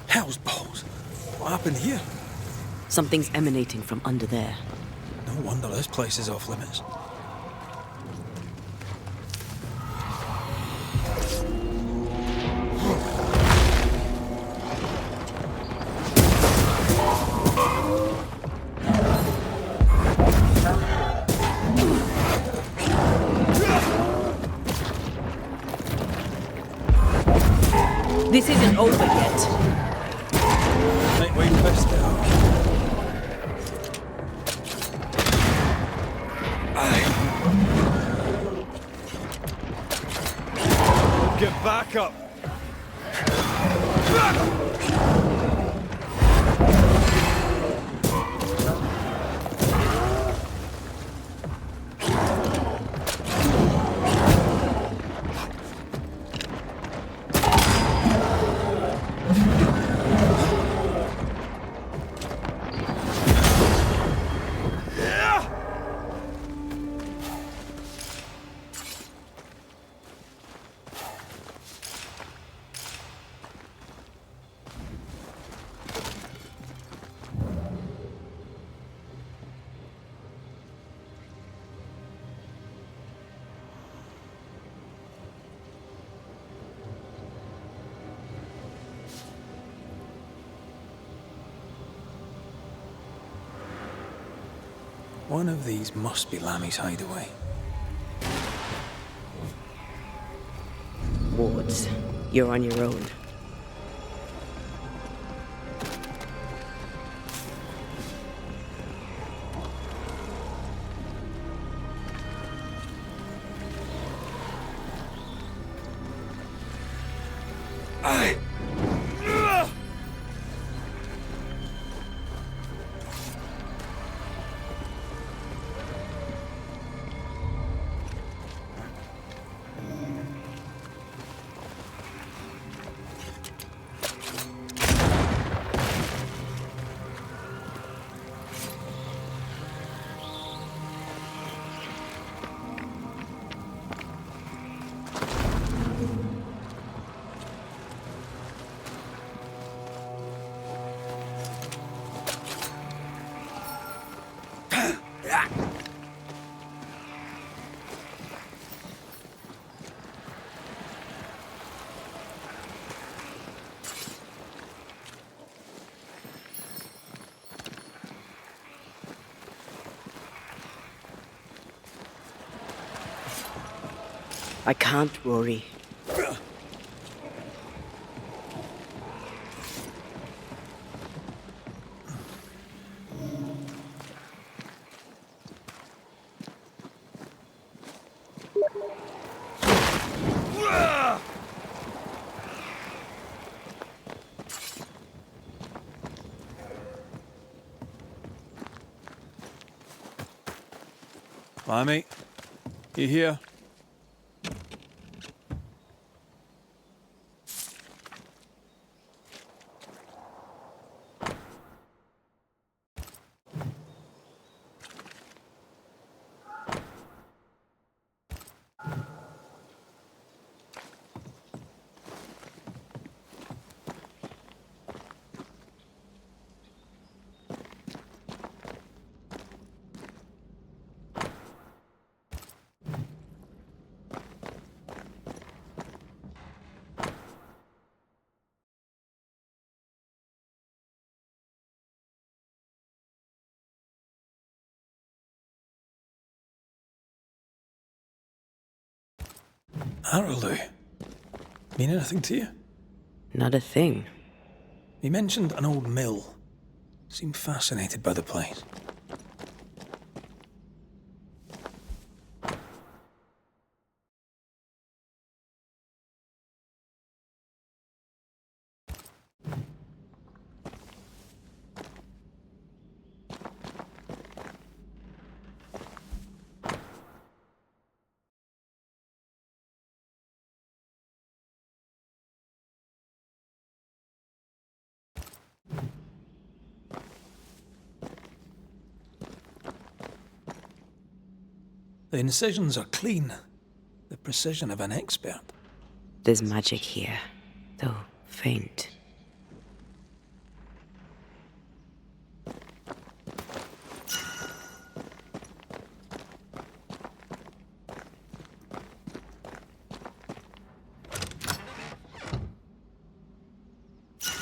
Hell's balls. What happened here? Something's emanating from under there. No wonder this place is off limits. This isn't over yet. Might wait best out. Get back up! One of these must be Lammy's hideaway. Wards, you're on your own. I can't, Rory. Lammy, you here? Araloo. Mean anything to you? Not a thing. He mentioned an old mill. Seemed fascinated by the place. The incisions are clean. The precision of an expert. There's magic here, though faint.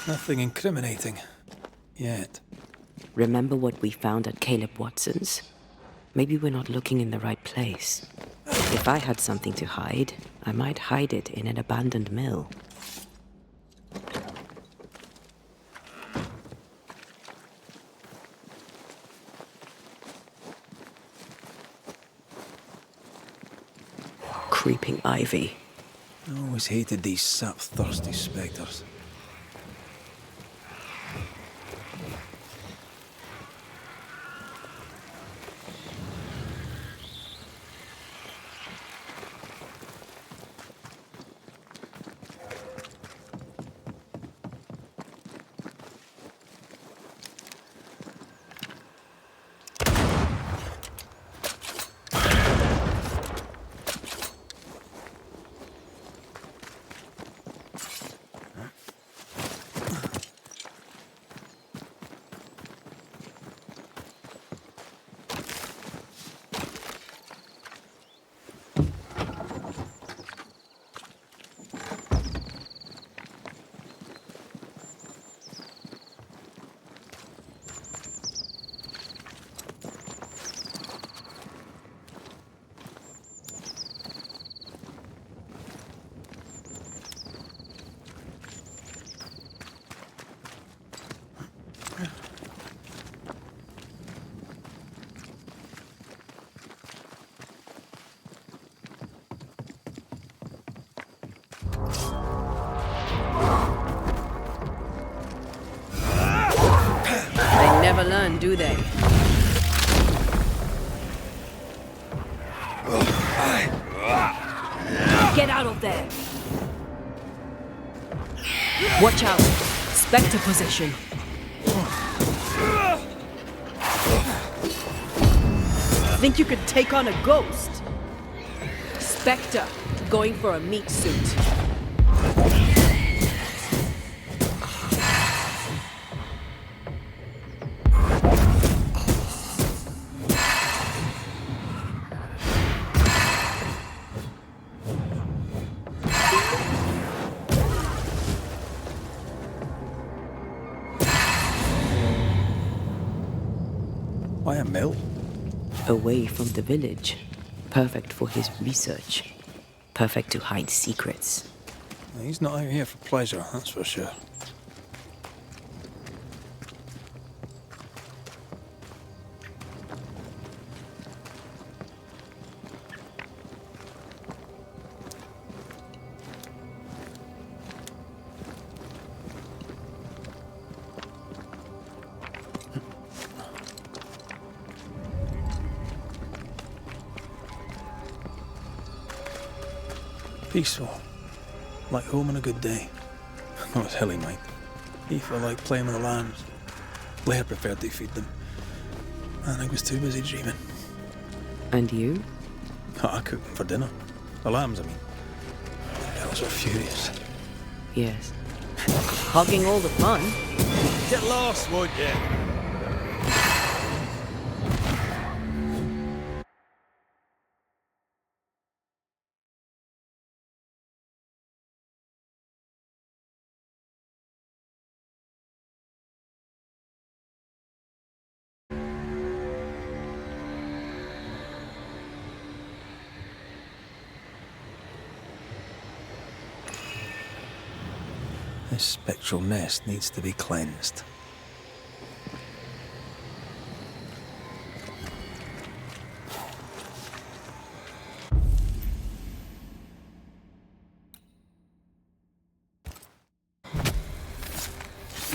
Nothing incriminating. Yet. Remember what we found at Caleb Watson's? Maybe we're not looking in the right place. If I had something to hide, I might hide it in an abandoned mill. Creeping ivy. I always hated these sap-thirsty spectres. Never learn, do they? Get out of there! Watch out! Spectre position. Think you could take on a ghost? Spectre, going for a meat suit. Why a mill? Away from the village. Perfect for his research. Perfect to hide secrets. He's not out here for pleasure, that's for sure. Peaceful. Like home on a good day. Not as Hilly might. He felt like playing with the lambs. Blair preferred to feed them. And I was too busy dreaming. And you? I cooked them for dinner. The lambs, I mean. The girls were furious. Yes. Hogging all the fun. Get lost, would you? This spectral nest needs to be cleansed.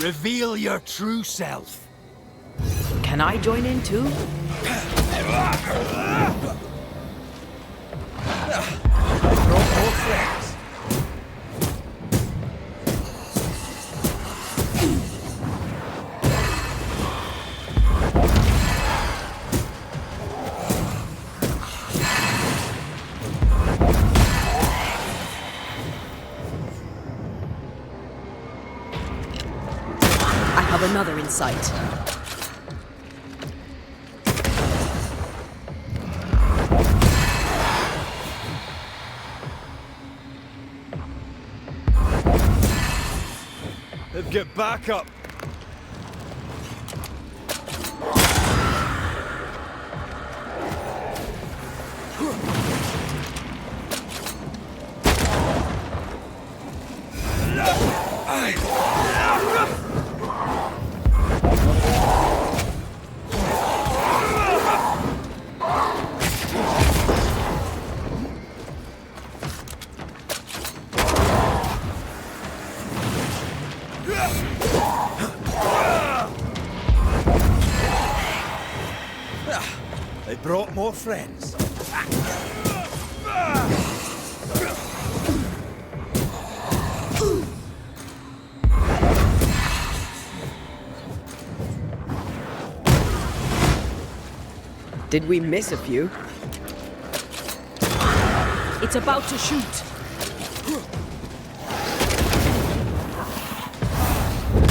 Reveal your true self. Can I join in too? Brought more friends. I have another in sight. They've got backup. They brought more friends. Did we miss a few? It's about to shoot.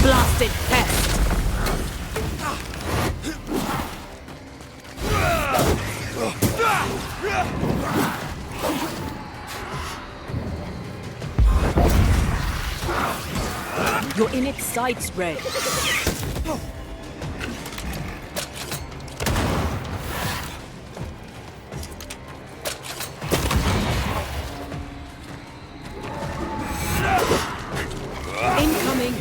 Blasted pest! You're in its sights, Red. Incoming!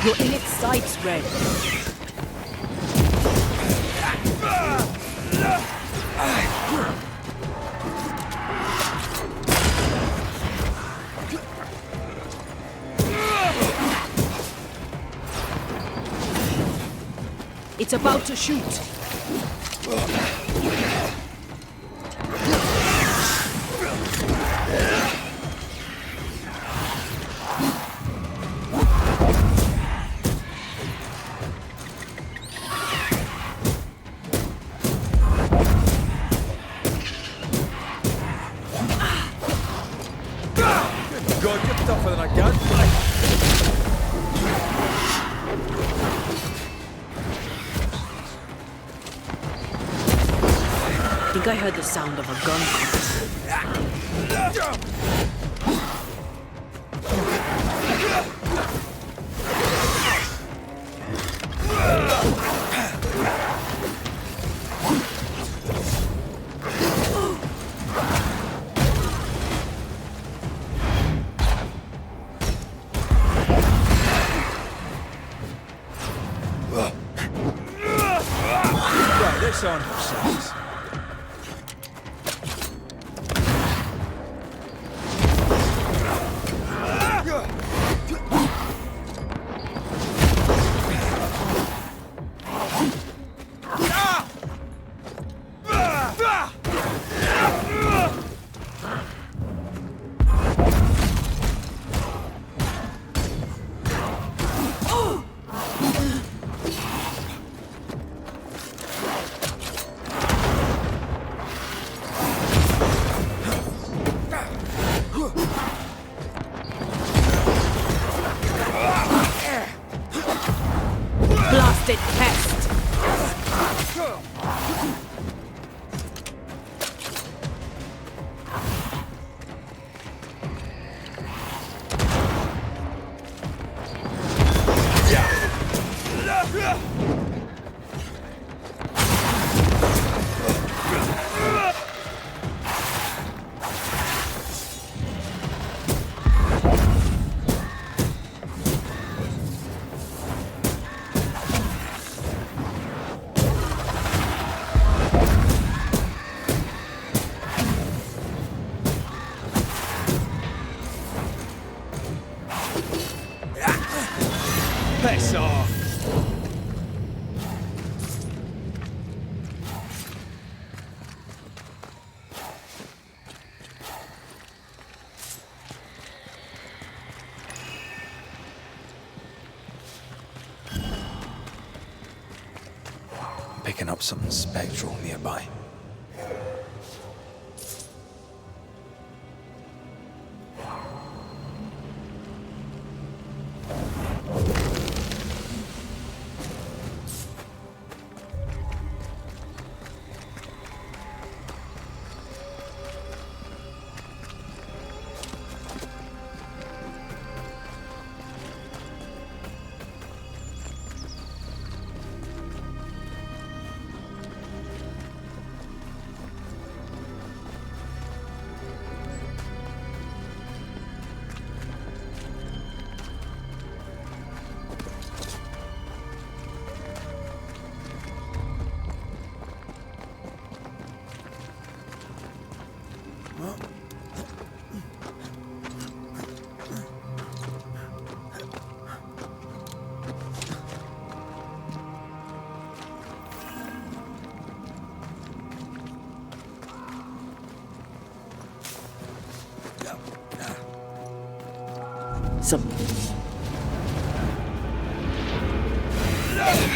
You're in its sights, Red. It's about to shoot. God, you're tougher than I can fight. I think I heard the sound of a gun. Right, this on ourselves. Piss off! Picking up something spectral nearby.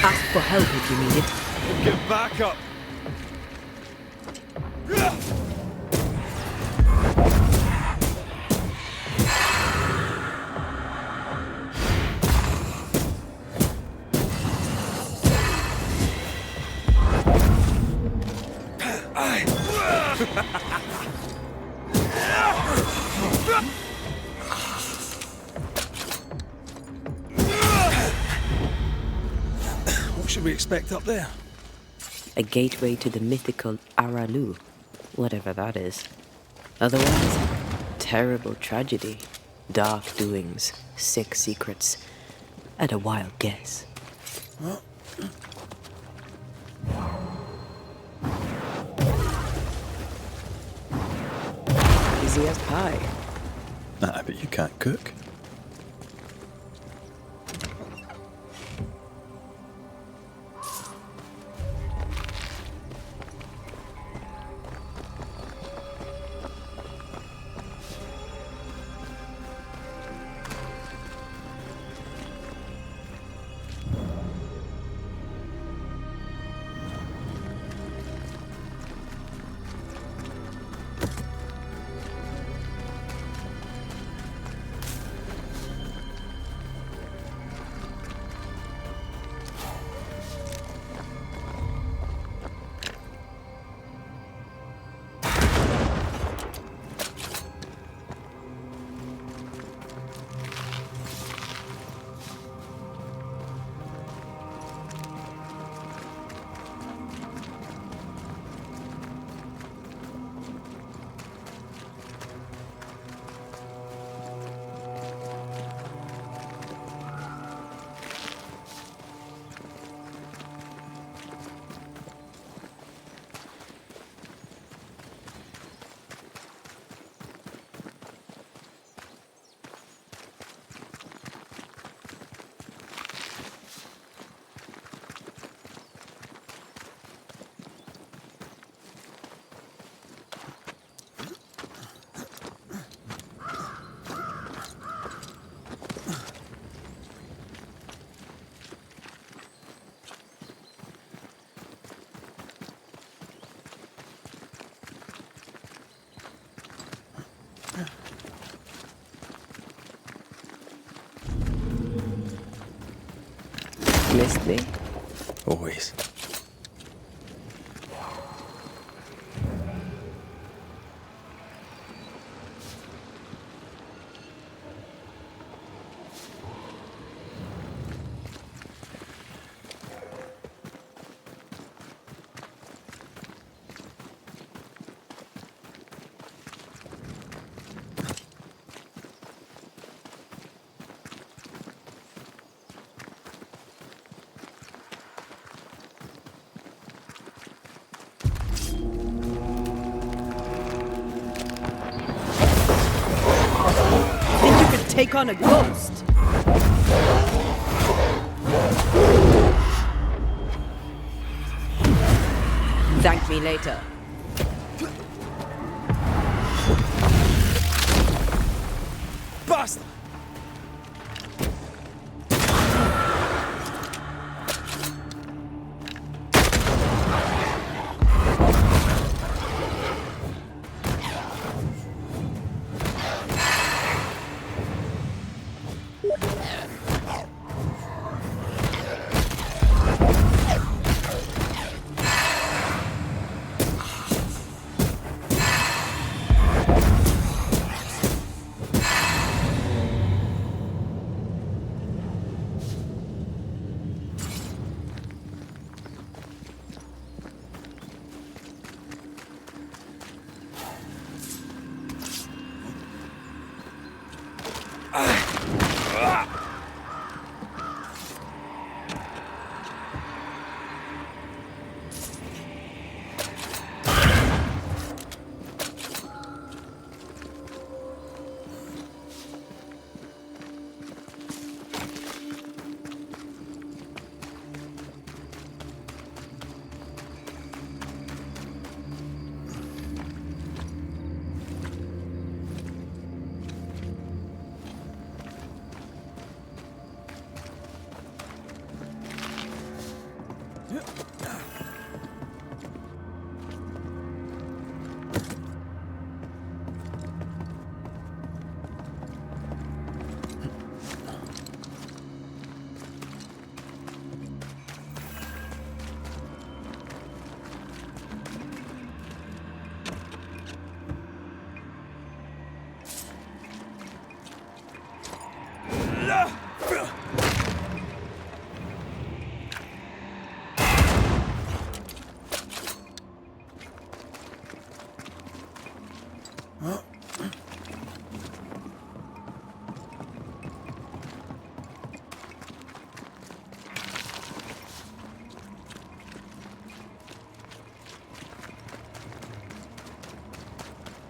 Ask for help if you need it. Get back up! What should we expect up there? A gateway to the mythical Aralu, whatever that is. Otherwise, terrible tragedy, dark doings, sick secrets, and a wild guess. Easy as pie. Nah, but you can't cook. Missed me? Always. Take on a ghost. Thank me later. Bastard!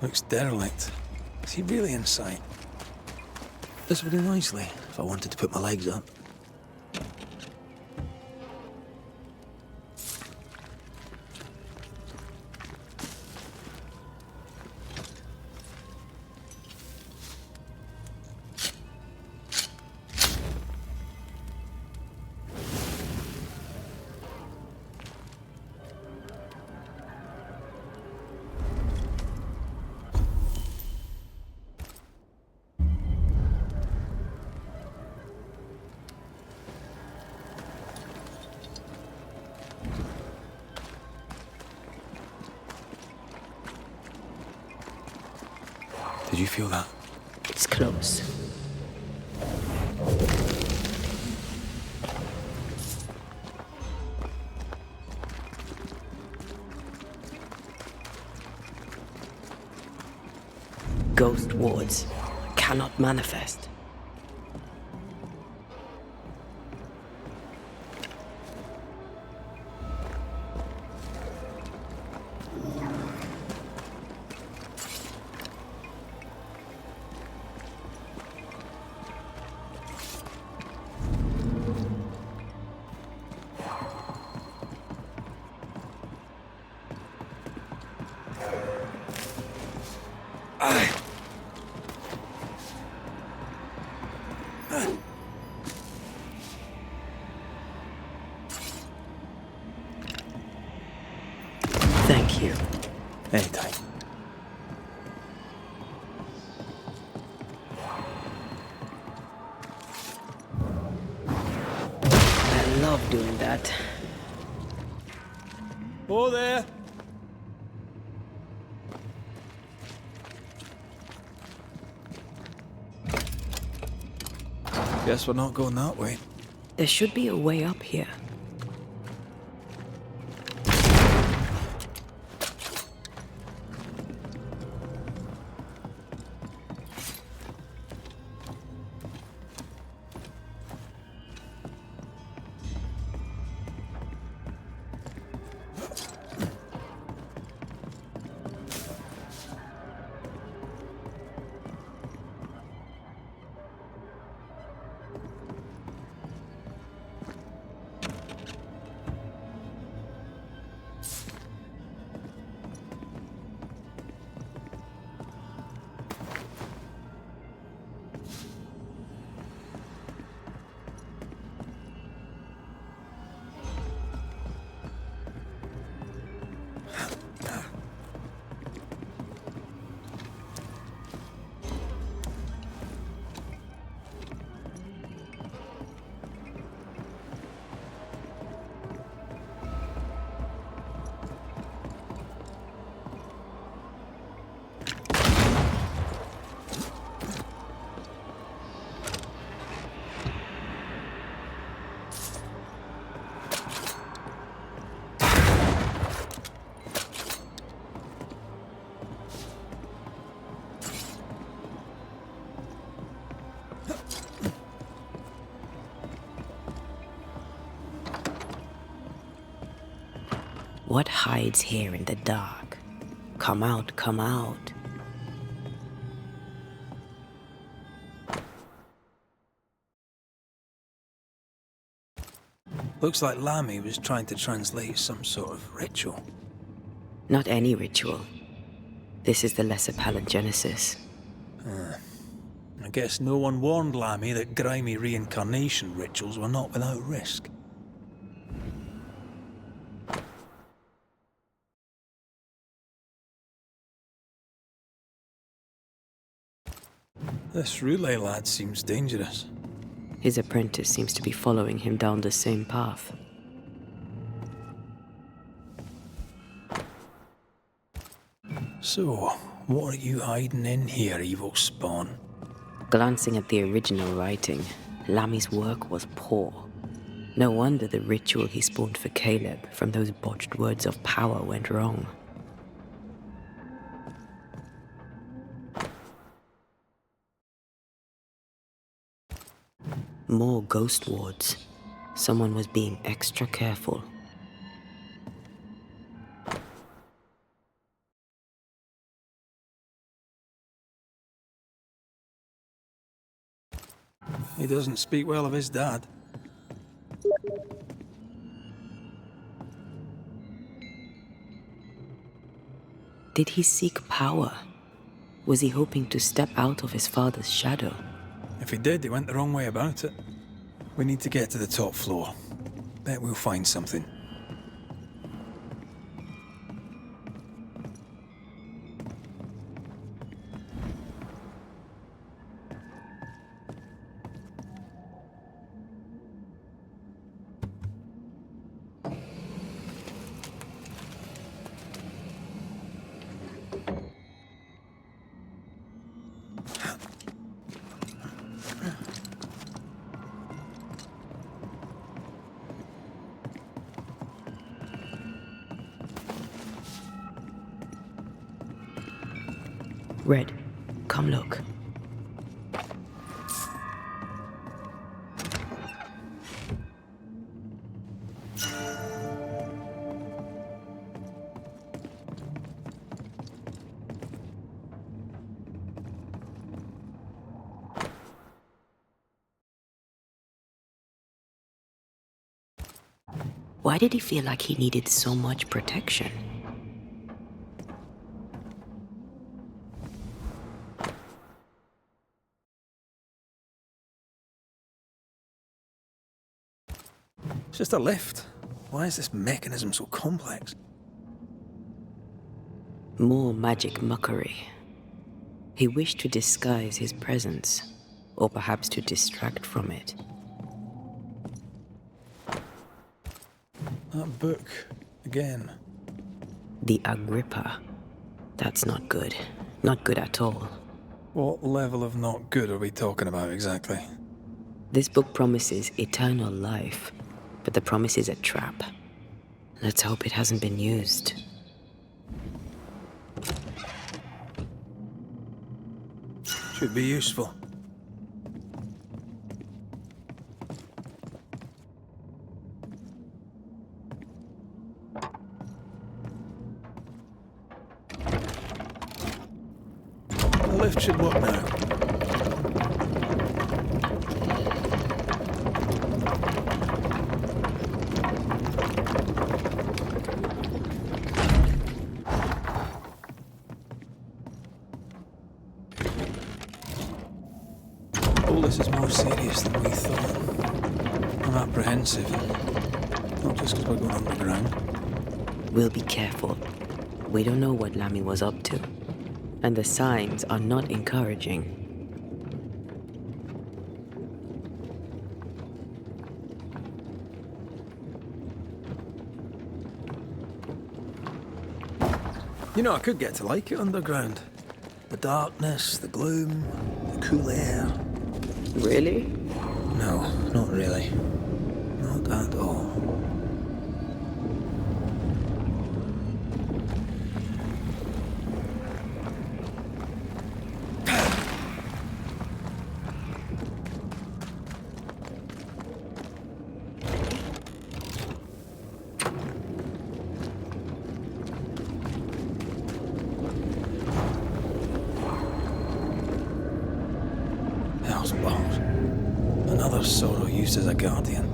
Looks derelict. Is he really in sight? This would do nicely if I wanted to put my legs up. Did you feel that? It's close. Ghost wards cannot manifest. Thank you. Anytime. I love doing that. Oh there! Guess we're not going that way. There should be a way up here. What hides here in the dark? Come out, come out. Looks like Lammy was trying to translate some sort of ritual. Not any ritual. This is the lesser palingenesis. I guess no one warned Lammy that grimy reincarnation rituals were not without risk. This relay lad seems dangerous. His apprentice seems to be following him down the same path. So, what are you hiding in here, evil spawn? Glancing at the original writing, Lammy's work was poor. No wonder the ritual he spawned for Caleb from those botched words of power went wrong. More ghost wards. Someone was being extra careful. He doesn't speak well of his dad. Did he seek power? Was he hoping to step out of his father's shadow? If he did, he went the wrong way about it. We need to get to the top floor. Bet we'll find something. Red, come look. Why did he feel like he needed so much protection? It's just a lift. Why is this mechanism so complex? More magic muckery. He wished to disguise his presence, or perhaps to distract from it. That book, again. The Agrippa. That's not good. Not good at all. What level of not good are we talking about exactly? This book promises eternal life, but the promise is a trap. Let's hope it hasn't been used. Should be useful. The lift should work now. All this is more serious than we thought. I'm apprehensive. Not just because we're going underground. We'll be careful. We don't know what Lammy was up to, and the signs are not encouraging. You know, I could get to like it underground. The darkness, the gloom, the cool air. Really? No, not really. Not at all. last balls. Another sorrow used as a guardian.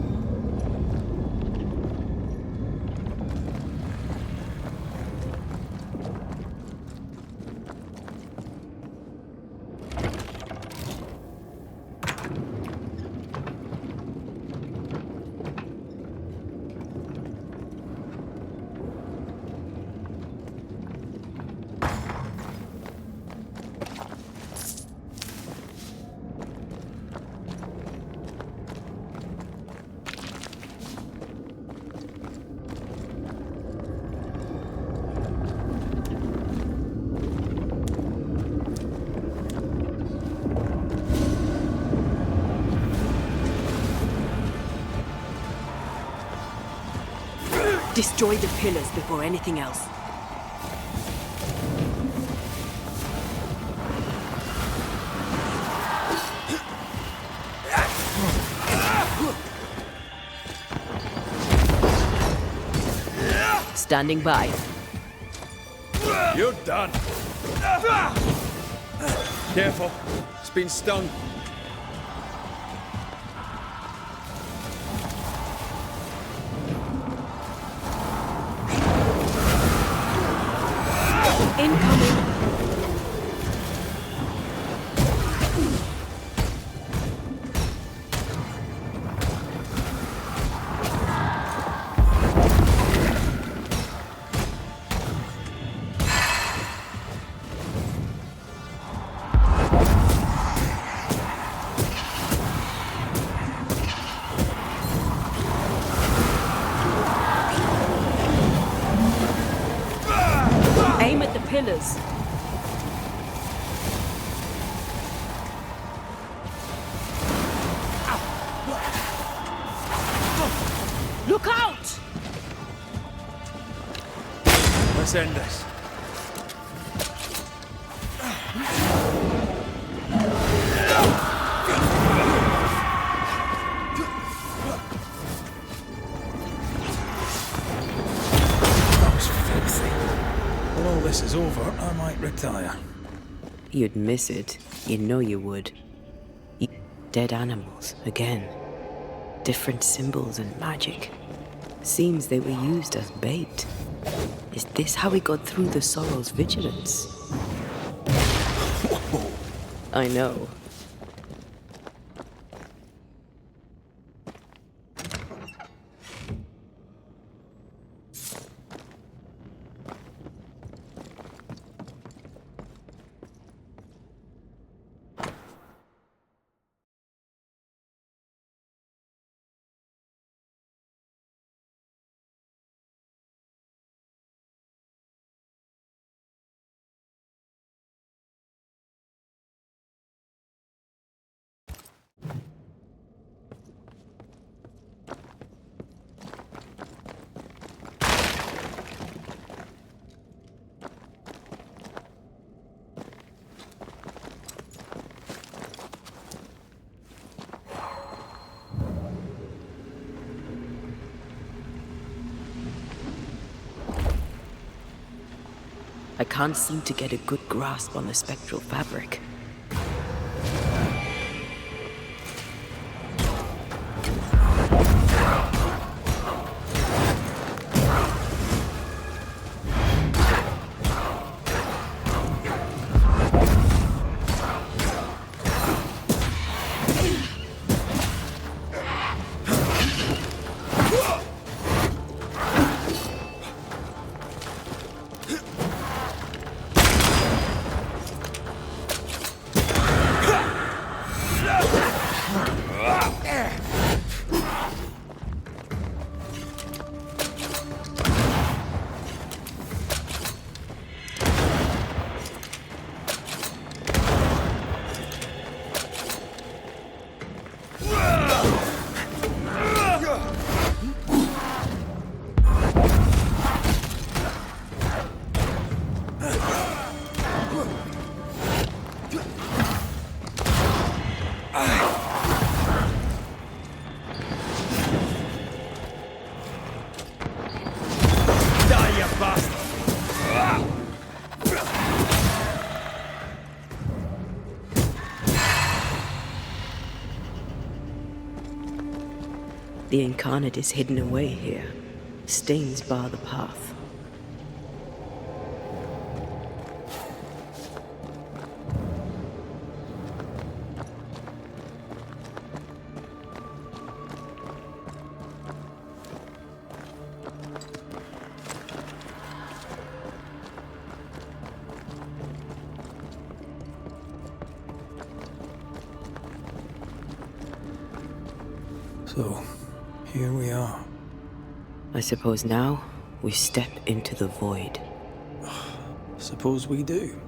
Destroy the pillars before anything else. Standing by. You're done. Careful. It's been stung. Incoming! Aim at the pillars. Look out! Let's end this. That was filthy. When all this is over, I might retire. You'd miss it. You know you would. Dead animals, again. Different symbols and magic. Seems they were used as bait. Is this how we got through the Sorrow's vigilance? I know. I can't seem to get a good grasp on the spectral fabric. The incarnate is hidden away here. Stains bar the path. So, here we are. I suppose now we step into the void. Suppose we do.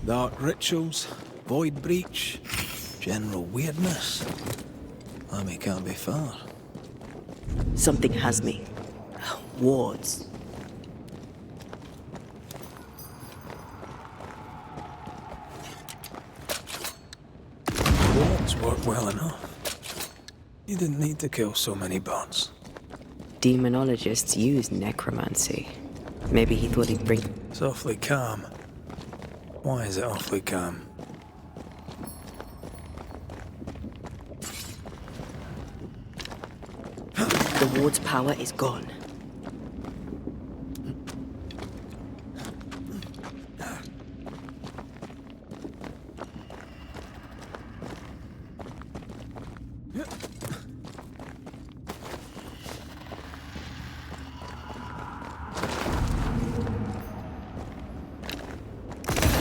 Dark rituals, void breach, general weirdness. Amy can't be far. Something has me. Wards. Wards work well enough. You didn't need to kill so many bots. Demonologists use necromancy. Maybe he thought he'd bring... It's awfully calm. Why is it awfully calm? The ward's power is gone.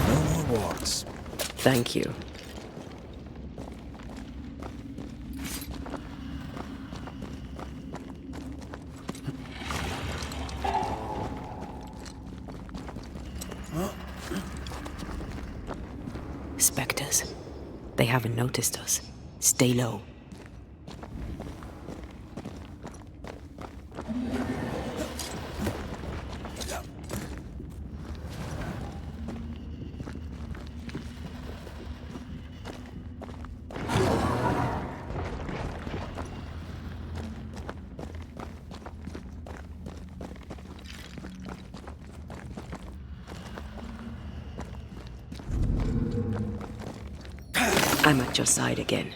No more wards. Thank you. Spectres. They haven't noticed us. Stay low. I'm at your side again.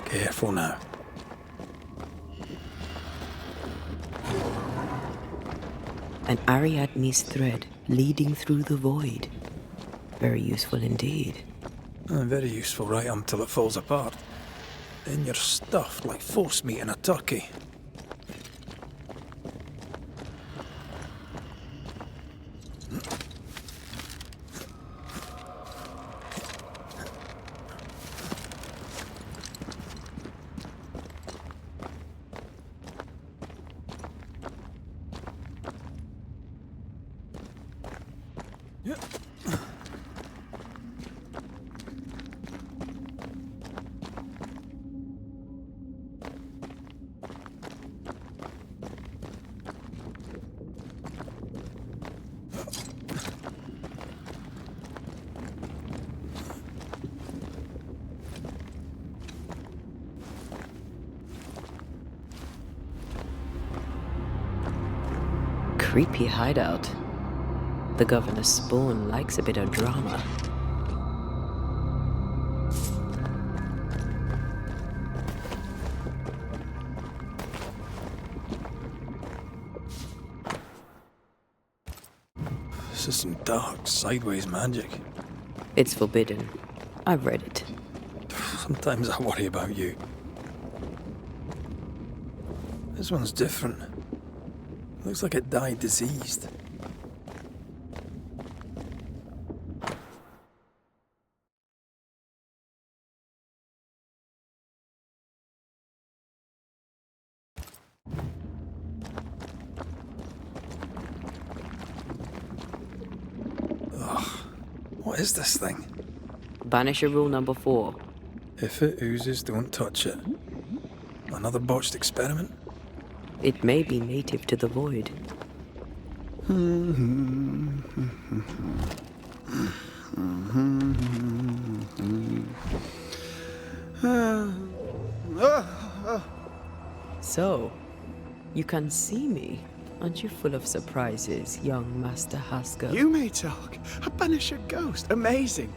Careful now. An Ariadne's thread leading through the void. Very useful indeed. Very useful right until it falls apart. Then you're stuffed like force meat in a turkey. Creepy hideout. The governor's spawn likes a bit of drama. This is some dark, sideways magic. It's forbidden. I've read it. Sometimes I worry about you. This one's different. Looks like it died diseased. Ugh. What is this thing? Banisher rule number 4. If it oozes, don't touch it. Another botched experiment? It may be native to the void. So, you can see me. Aren't you full of surprises, young Master Haskell? You may talk. A Banisher ghost. Amazing.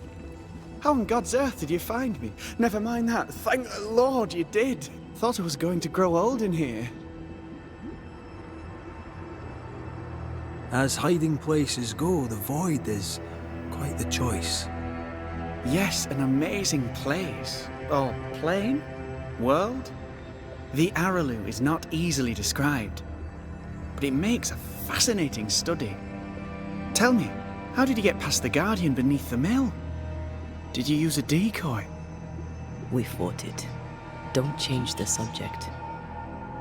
How on God's earth did you find me? Never mind that. Thank the Lord you did. Thought I was going to grow old in here. As hiding places go, the void is quite the choice. Yes, an amazing place. Or plane? World? The Araloo is not easily described, but it makes a fascinating study. Tell me, how did you get past the Guardian beneath the mill? Did you use a decoy? We fought it. Don't change the subject.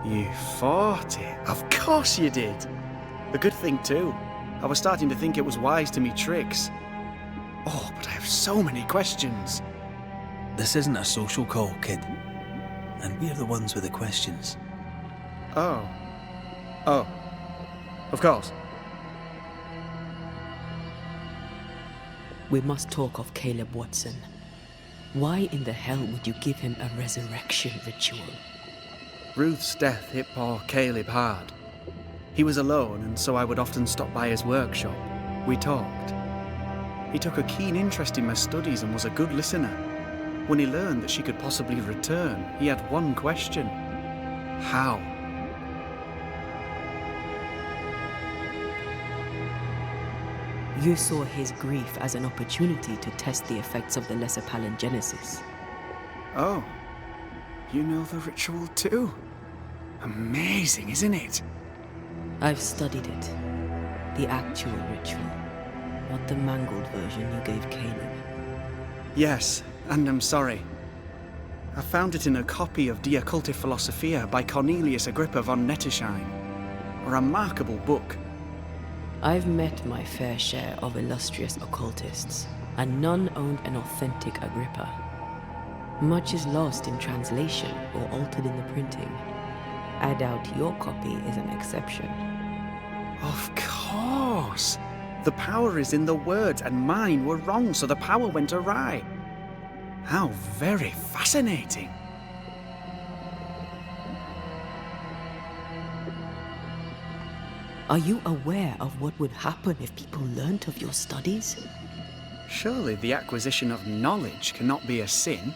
You fought it? Of course you did. A good thing too. I was starting to think it was wise to me tricks. Oh, but I have so many questions. This isn't a social call, kid. And we're the ones with the questions. Oh. Oh. Of course. We must talk of Caleb Watson. Why in the hell would you give him a resurrection ritual? Ruth's death hit poor Caleb hard. He was alone, and so I would often stop by his workshop. We talked. He took a keen interest in my studies and was a good listener. When he learned that she could possibly return, he had one question. How? You saw his grief as an opportunity to test the effects of the Lesser Palingenesis. Oh. You know the ritual too? Amazing, isn't it? I've studied it. The actual ritual, not the mangled version you gave Caleb. Yes, and I'm sorry. I found it in a copy of De Occulti Philosophia by Cornelius Agrippa von Nettesheim. A remarkable book. I've met my fair share of illustrious occultists, and none owned an authentic Agrippa. Much is lost in translation or altered in the printing. I doubt your copy is an exception. Of course! The power is in the words, and mine were wrong, so the power went awry. How very fascinating. Are you aware of what would happen if people learnt of your studies? Surely the acquisition of knowledge cannot be a sin.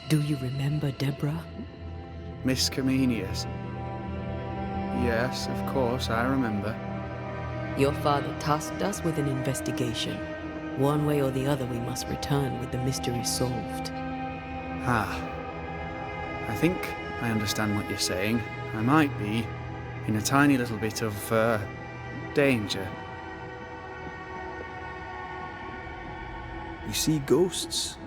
Do you remember Deborah? Miss Comenius. Yes, of course, I remember. Your father tasked us with an investigation. One way or the other, we must return with the mystery solved. Ah. I think I understand what you're saying. I might be in a tiny little bit of, danger. You see ghosts.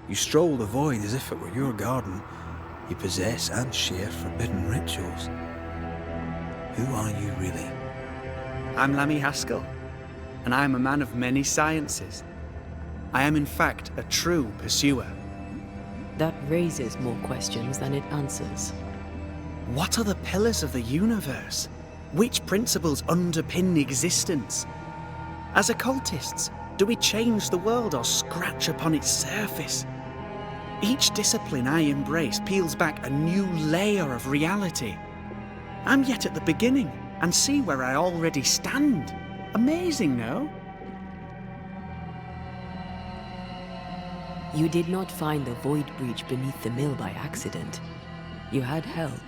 You stroll the void as if it were your garden. You possess and share forbidden rituals. Who are you really? I'm Lammy Haskell, and I am a man of many sciences. I am in fact a true pursuer. That raises more questions than it answers. What are the pillars of the universe? Which principles underpin existence? As occultists, do we change the world or scratch upon its surface? Each discipline I embrace peels back a new layer of reality. I'm yet at the beginning, and see where I already stand. Amazing, no? You did not find the void breach beneath the mill by accident. You had help.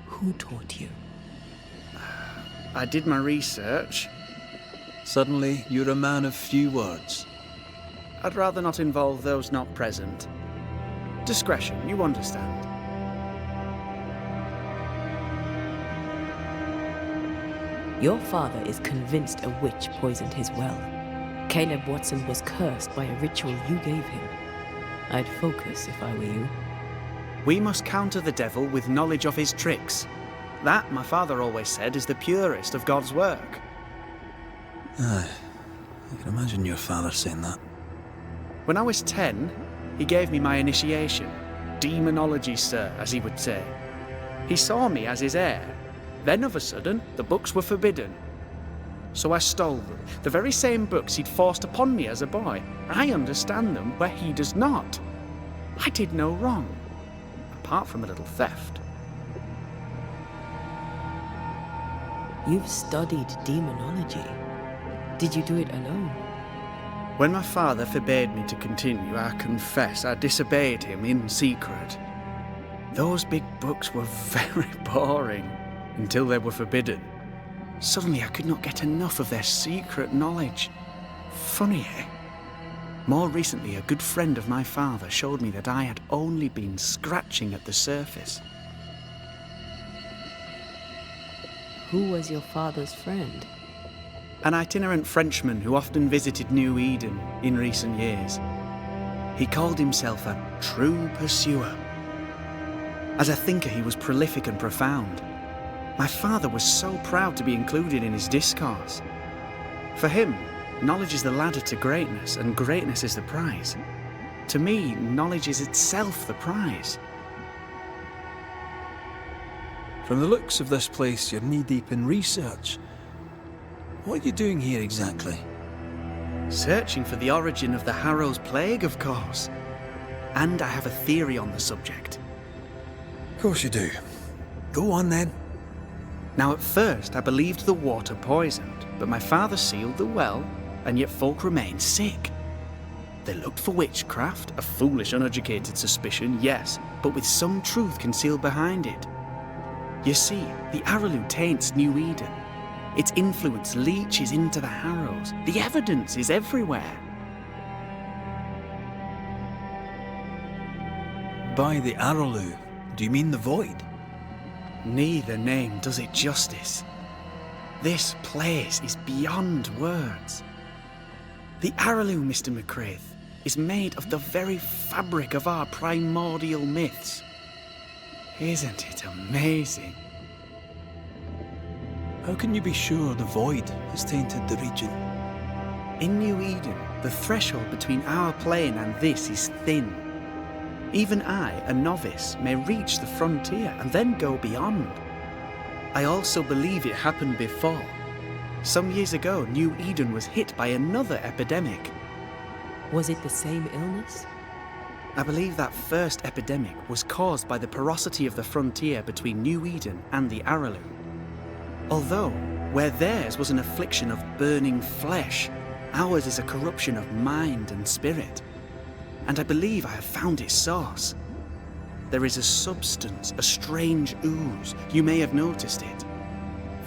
Who taught you? I did my research. Suddenly, you're a man of few words. I'd rather not involve those not present. Discretion, you understand. Your father is convinced a witch poisoned his well. Caleb Watson was cursed by a ritual you gave him. I'd focus if I were you. We must counter the devil with knowledge of his tricks. That, my father always said, is the purest of God's work. Aye. I can imagine your father saying that. When I was 10, he gave me my initiation. demonology, sir, as he would say. He saw me as his heir. Then of a sudden, the books were forbidden. So I stole them, the very same books he'd forced upon me as a boy. I understand them where he does not. I did no wrong, apart from a little theft. You've studied demonology. Did you do it alone? When my father forbade me to continue, I confess I disobeyed him in secret. Those big books were very boring until they were forbidden. Suddenly I could not get enough of their secret knowledge. Funny, eh? More recently, a good friend of my father showed me that I had only been scratching at the surface. Who was your father's friend? An itinerant Frenchman who often visited New Eden in recent years. He called himself a true pursuer. As a thinker, he was prolific and profound. My father was so proud to be included in his discourse. For him, knowledge is the ladder to greatness, and greatness is the prize. To me, knowledge is itself the prize. From the looks of this place, you're knee-deep in research. What are you doing here exactly? Searching for the origin of the Harrow's plague, of course. And I have a theory on the subject. Of course you do. Go on then. Now at first I believed the water poisoned, but my father sealed the well, and yet folk remained sick. They looked for witchcraft, a foolish uneducated suspicion, yes, but with some truth concealed behind it. You see, the Araloo taints New Eden. Its influence leaches into the Harrows. The evidence is everywhere. By the Araloo, do you mean the Void? Neither name does it justice. This place is beyond words. The Araloo, Mr. McCraith, is made of the very fabric of our primordial myths. Isn't it amazing? How can you be sure the Void has tainted the region? In New Eden, the threshold between our plane and this is thin. Even I, a novice, may reach the frontier and then go beyond. I also believe it happened before. Some years ago, New Eden was hit by another epidemic. Was it the same illness? I believe that first epidemic was caused by the porosity of the frontier between New Eden and the Araloo. Although, where theirs was an affliction of burning flesh, ours is a corruption of mind and spirit. And I believe I have found its source. There is a substance, a strange ooze. You may have noticed it.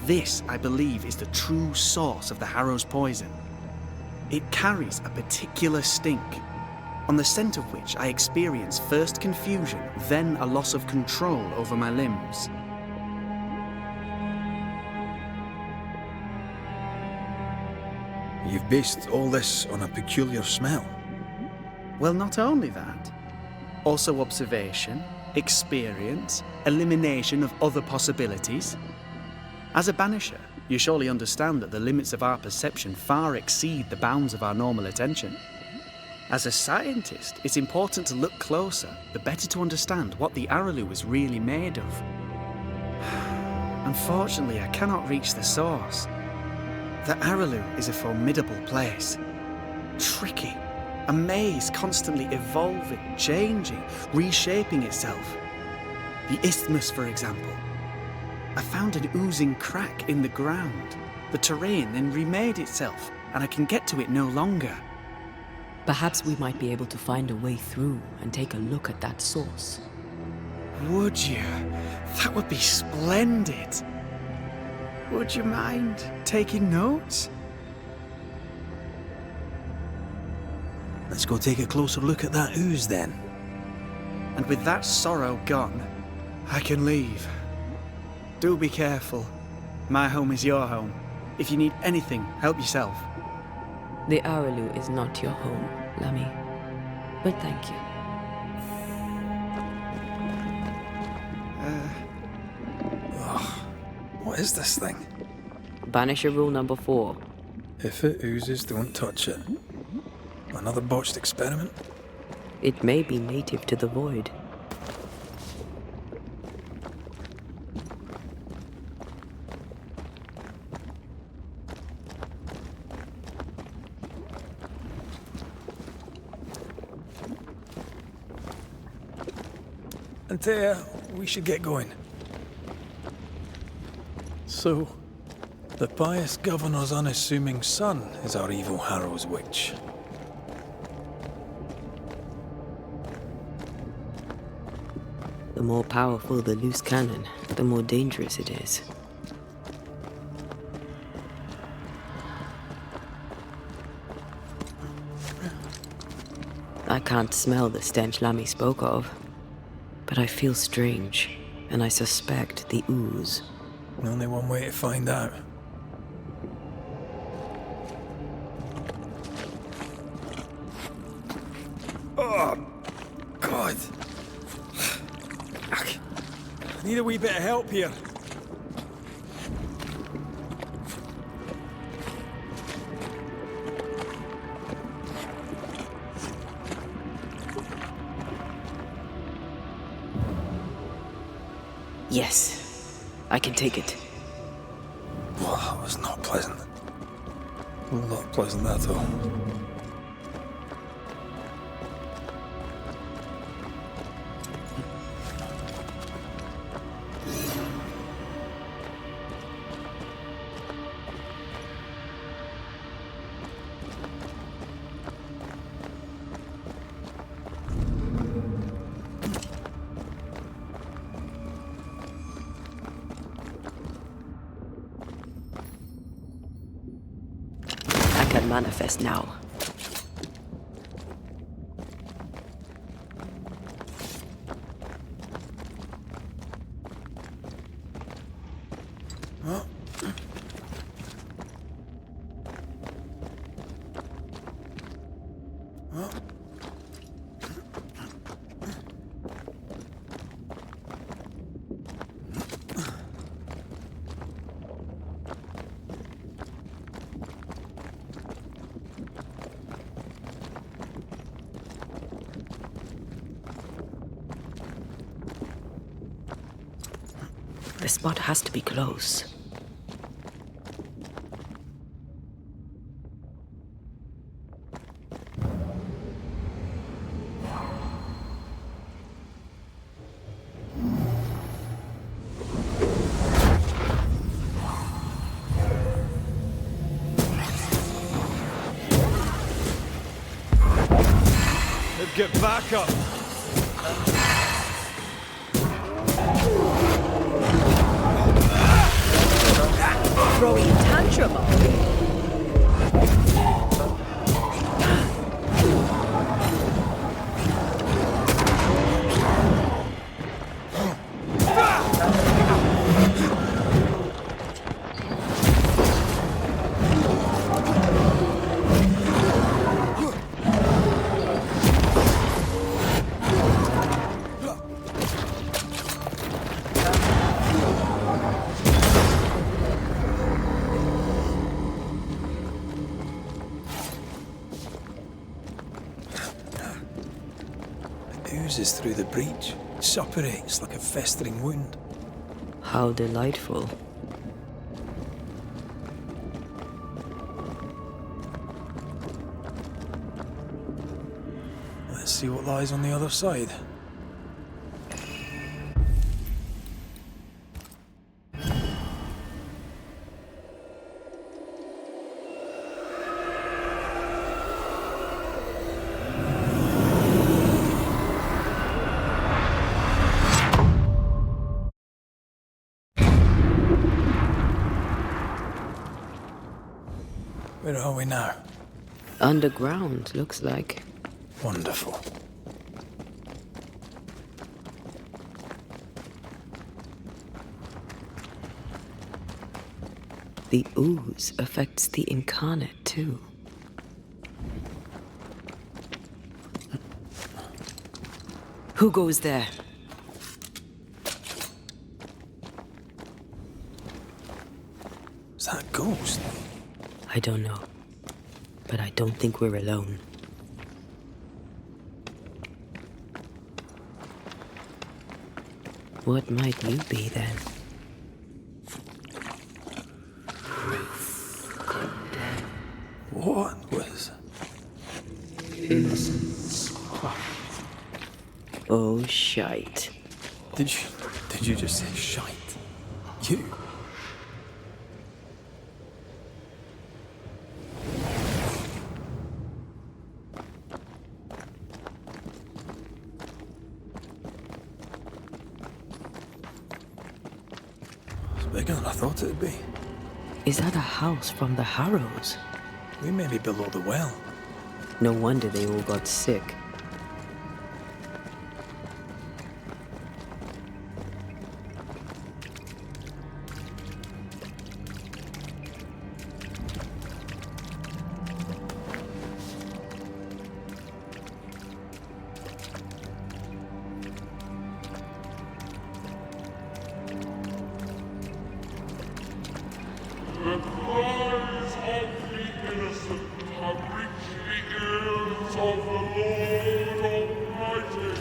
This, I believe, is the true source of the Harrow's poison. It carries a particular stink, on the scent of which I experience first confusion, then a loss of control over my limbs. You've based all this on a peculiar smell. Well, not only that, also observation, experience, elimination of other possibilities. As a Banisher, you surely understand that the limits of our perception far exceed the bounds of our normal attention. As a scientist, it's important to look closer, the better to understand what the Araloo is really made of. Unfortunately, I cannot reach the source. The Araloo is a formidable place. Tricky. A maze constantly evolving, changing, reshaping itself. The isthmus, for example. I found an oozing crack in the ground. The terrain then remade itself, and I can get to it no longer. Perhaps we might be able to find a way through and take a look at that source. Would you? That would be splendid. Would you mind taking notes? Let's go take a closer look at that ooze then. And with that sorrow gone, I can leave. Do be careful. My home is your home. If you need anything, help yourself. The Araloo is not your home, Lammy. But thank you. What is this thing? Banisher rule number 4. If it oozes, don't touch it. Another botched experiment? It may be native to the Void. Antea, we should get going. So, the pious governor's unassuming son is our evil Harrow's witch. The more powerful the loose cannon, the more dangerous it is. I can't smell the stench Lammy spoke of, but I feel strange, and I suspect the ooze. Only one way to find out. Oh, God. I need a wee bit of help here. Yes, I can take it. Well, that was not pleasant. Not pleasant at all. I can manifest now. The spot has to be close. Get back up! Throwing a tantrum, are we? Oozes through the breach, suppurates like a festering wound. How delightful. Let's see what lies on the other side. Where are we now? Underground, looks like. Wonderful. The ooze affects the incarnate, too. Who goes there? Is that a ghost? I don't know, but I don't think we're alone. What might you be then? What was... Oh, shite. Did you just say shite? You? It's bigger than I thought it'd be. Is that a house from the Harrows? We may be below the well. No wonder they all got sick. The cries of the innocent have reached the ears of the Lord Almighty.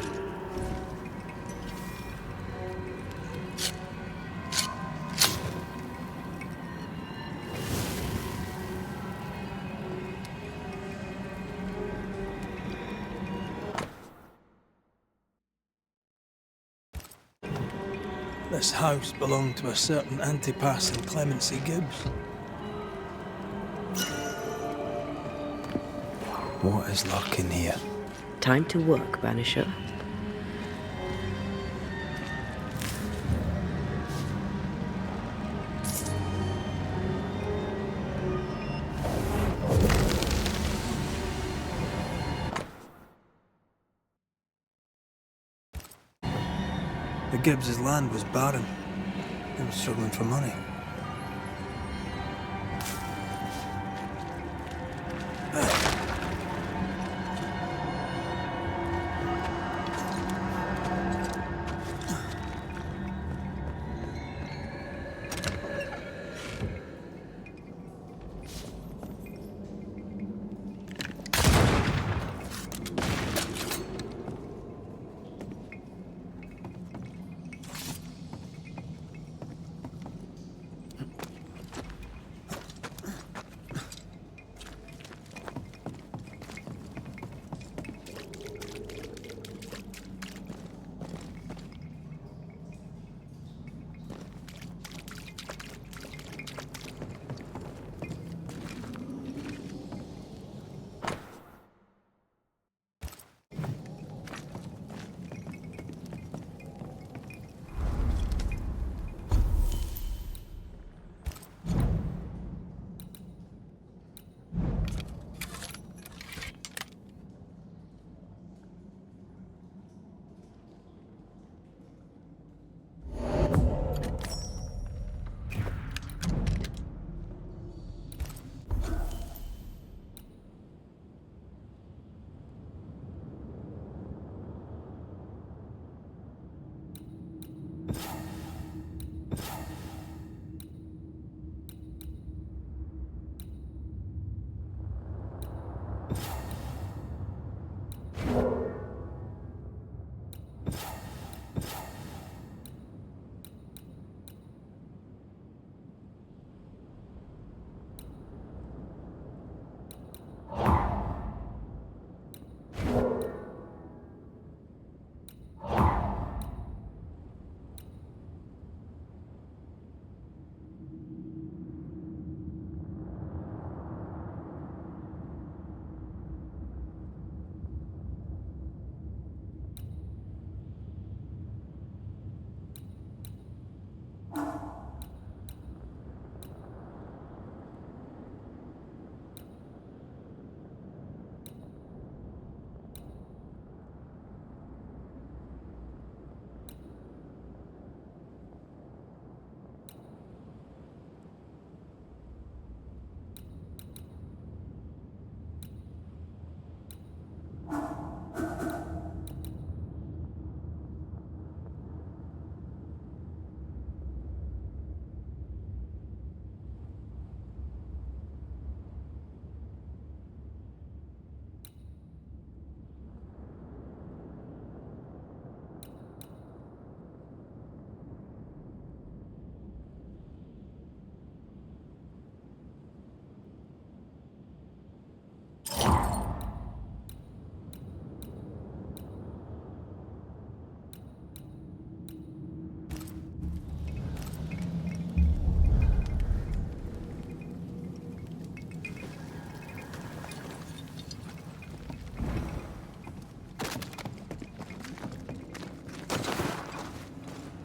This house belonged to a certain Antipas and Clemency Gibbs. What is lurking here? Time to work, Banisher. The Gibbs' land was barren. They were struggling for money.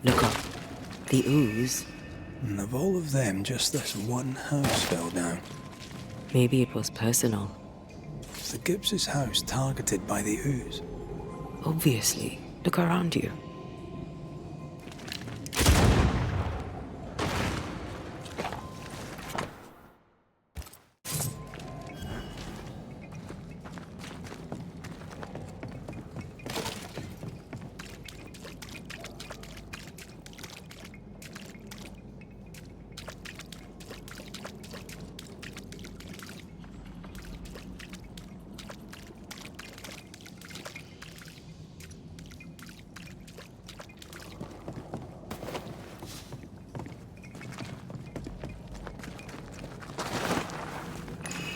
Look up. The ooze. And of all of them, just this one house fell down. Maybe it was personal. Was the Gibbs' house targeted by the ooze? Obviously. Look around you.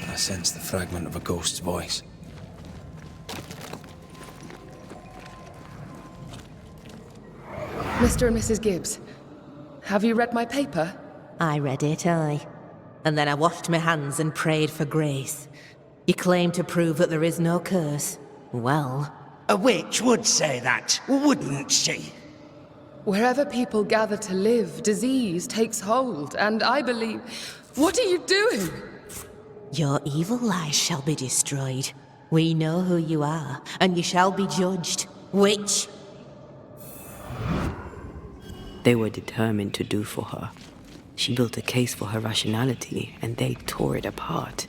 I sense the fragment of a ghost's voice. Mr. and Mrs. Gibbs, have you read my paper? I read it, aye. And then I washed my hands and prayed for grace. You claim to prove that there is no curse. Well, A witch would say that, wouldn't she? Wherever people gather to live, disease takes hold, and I believe... What are you doing? your evil lies shall be destroyed. We know who you are, and you shall be judged. Witch! They were determined to do for her. She built a case for her rationality, and they tore it apart.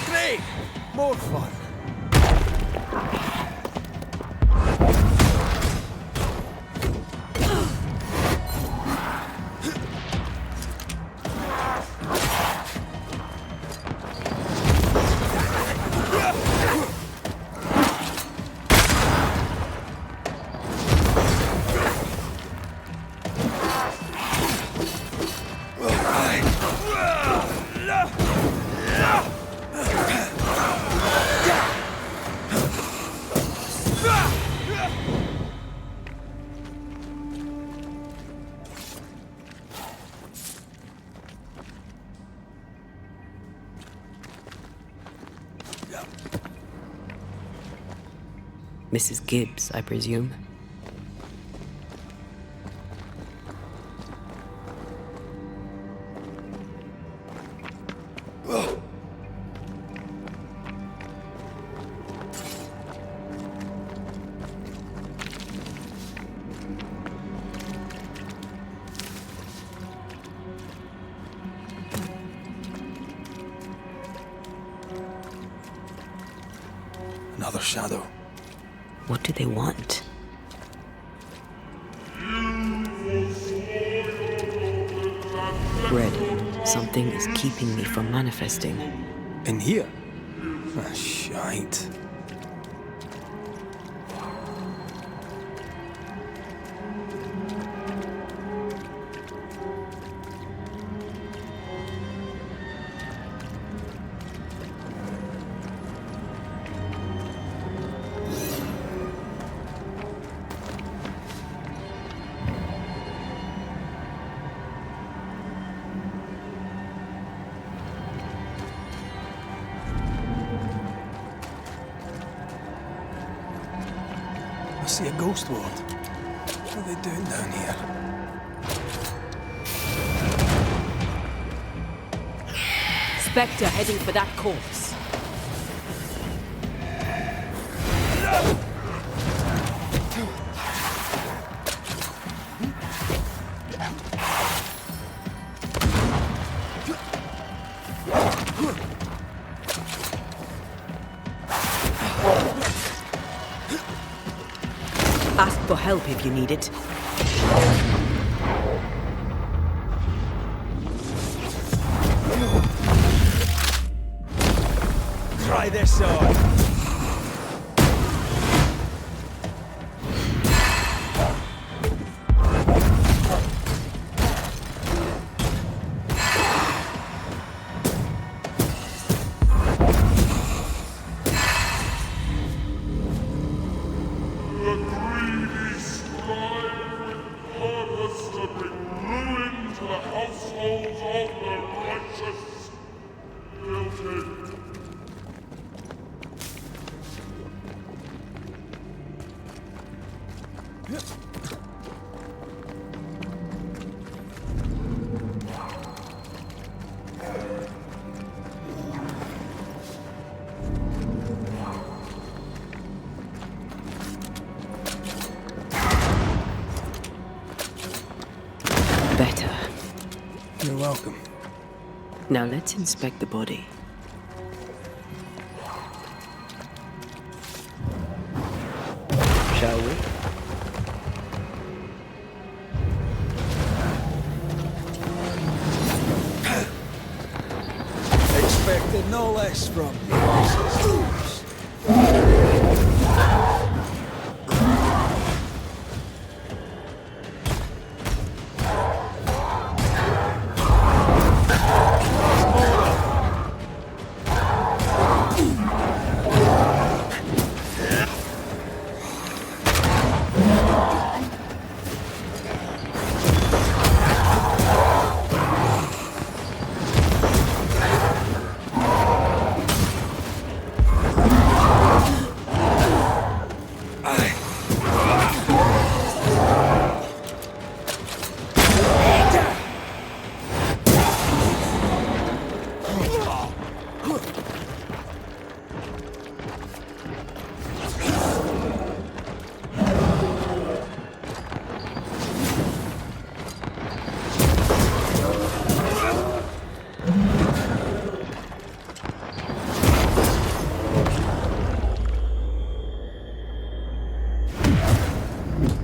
Great! More fun! Mrs. Gibbs, I presume. Another shadow. What do they want? Red, something is keeping me from manifesting. In here? Ah, shite. I see a ghost ward. What are they doing down here? Spectre heading for that corpse. Ask for help if you need it. Try this on! The greedy strive with purpose to bring ruin Better. You're welcome. Now let's inspect the body. Shall we? Expected no less from you.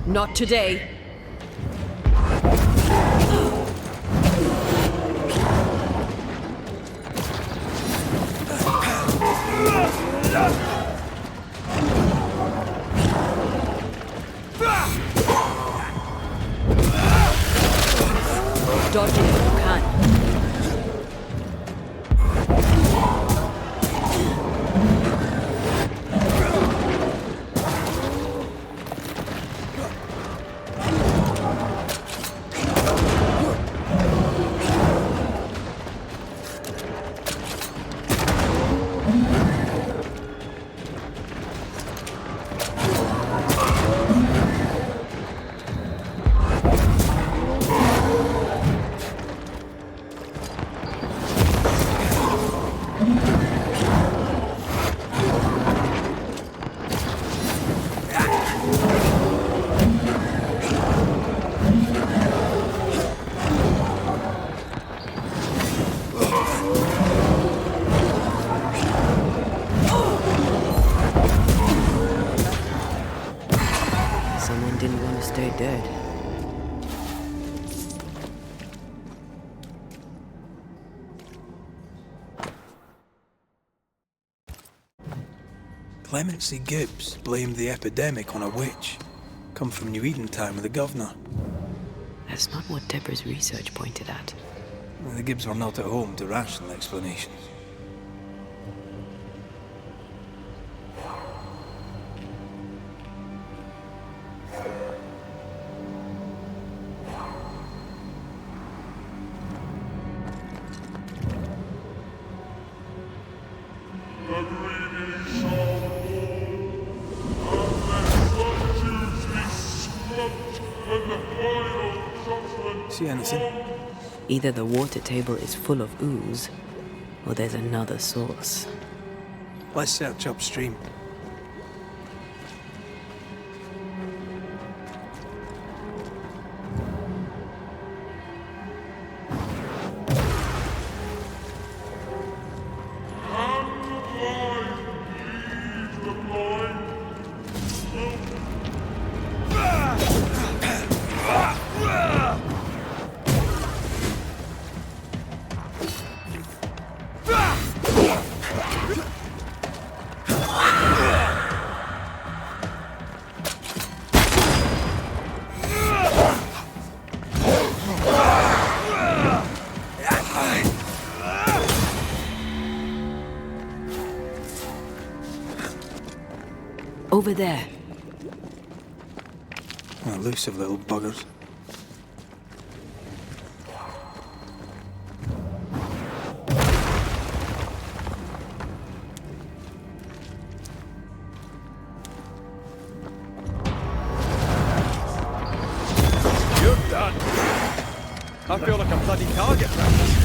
Not today. Dodge it if you can. Someone didn't want to stay dead. Clemency Gibbs blamed the epidemic on a witch. Come from New Eden time with the governor. That's not what Deborah's research pointed at. The Gibbs were not at home to rational explanations. The greedy shall fall, and their statues be swept, and the final judgment. See anything? Either the water table is full of ooze, or there's another source. Let's search upstream. Over there. Elusive little buggers. I feel like a bloody target practice.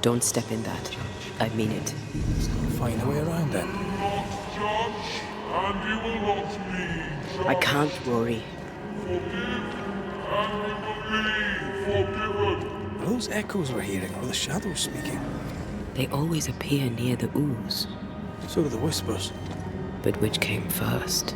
Don't step in that. I mean it. Find a way around then. Not judge, and you will not be judged. I can't, Rory. Forgive, and you will be forgiven. Are those echoes we're hearing, or the shadows speaking? They always appear near the ooze. So do the whispers. But which came first?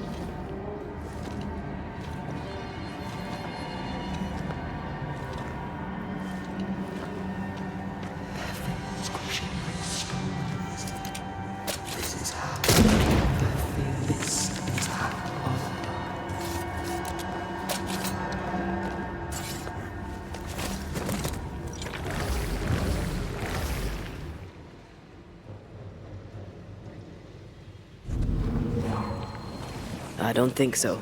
I don't think so.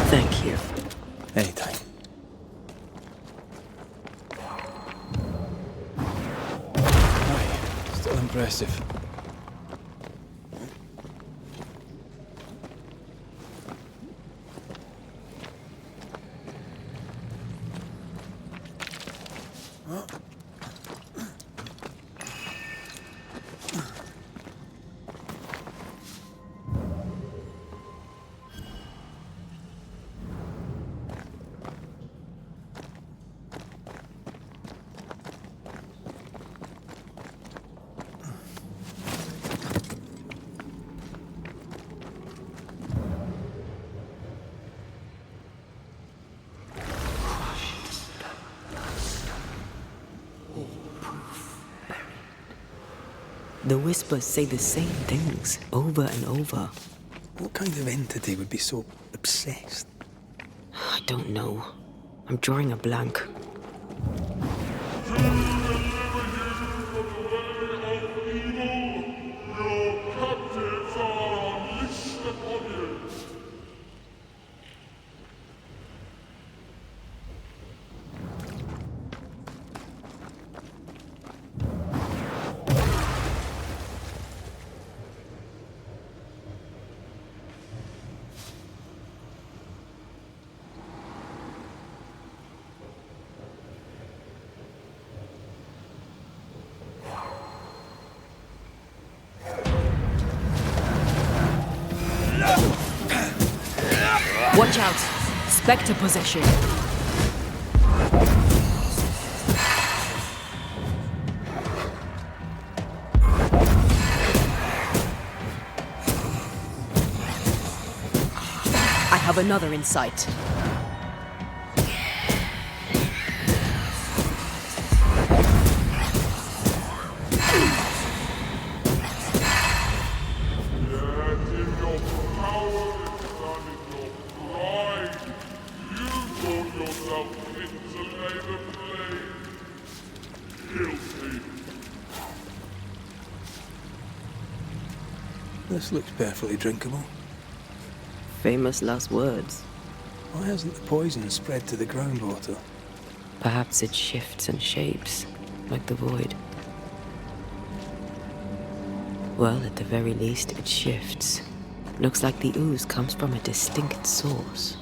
Thank you. Anytime. Aye, still impressive. The whispers say the same things over and over. What kind of entity would be so obsessed? I don't know. I'm drawing a blank. Watch out! Spectre possession. have another in sight. This looks perfectly drinkable. Famous last words. Why hasn't the poison spread to the groundwater? Perhaps it shifts and shapes, like the void. Well, at the very least, it shifts. Looks like the ooze comes from a distinct source.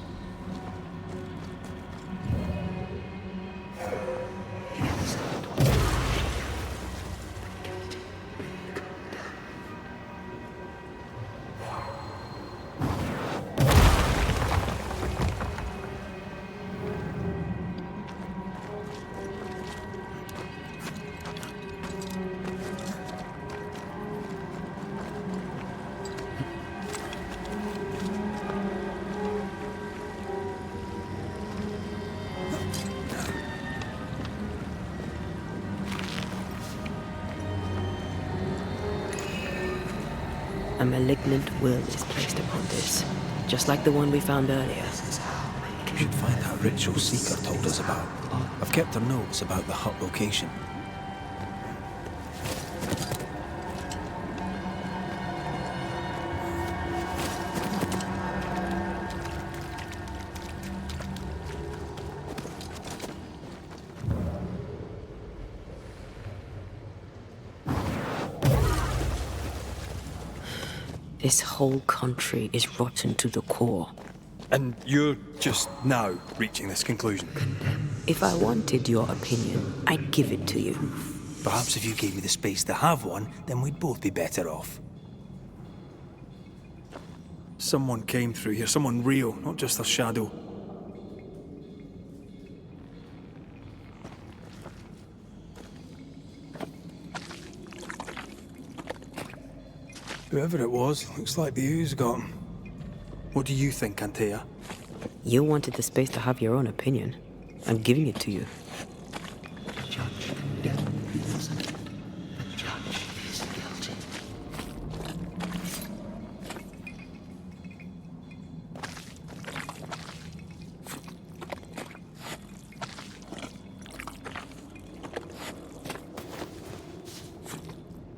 A malignant will is placed upon this, just like the one we found earlier. We should find that ritual Seeker told us about. I've kept her notes about the hut location. This whole country is rotten to the core. And you're just now reaching this conclusion? If I wanted your opinion, I'd give it to you. Perhaps if you gave me the space to have one, then we'd both be better off. Someone came through here, someone real, not just a shadow. Whoever it was, looks like the ooze got him. What do you think, Antea? You wanted the space to have your own opinion. I'm giving it to you.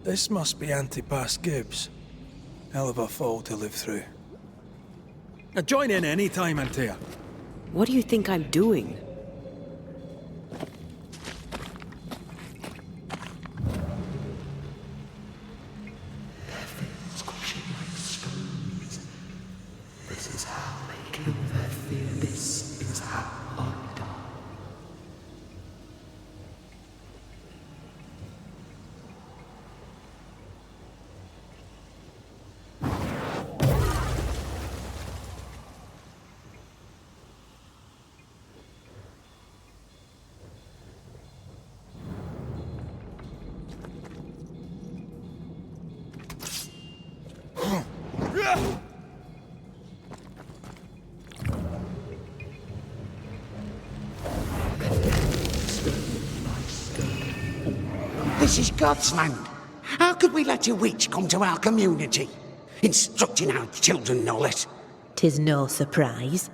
This must be Antipas Gibbs. Hell of a fall to live through. Join in any time, Antea. What do you think I'm doing? This is how they kill their fear. This is how I die. This is God's land. How could we let a witch come to our community? Instructing our children, no less. 'Tis no surprise.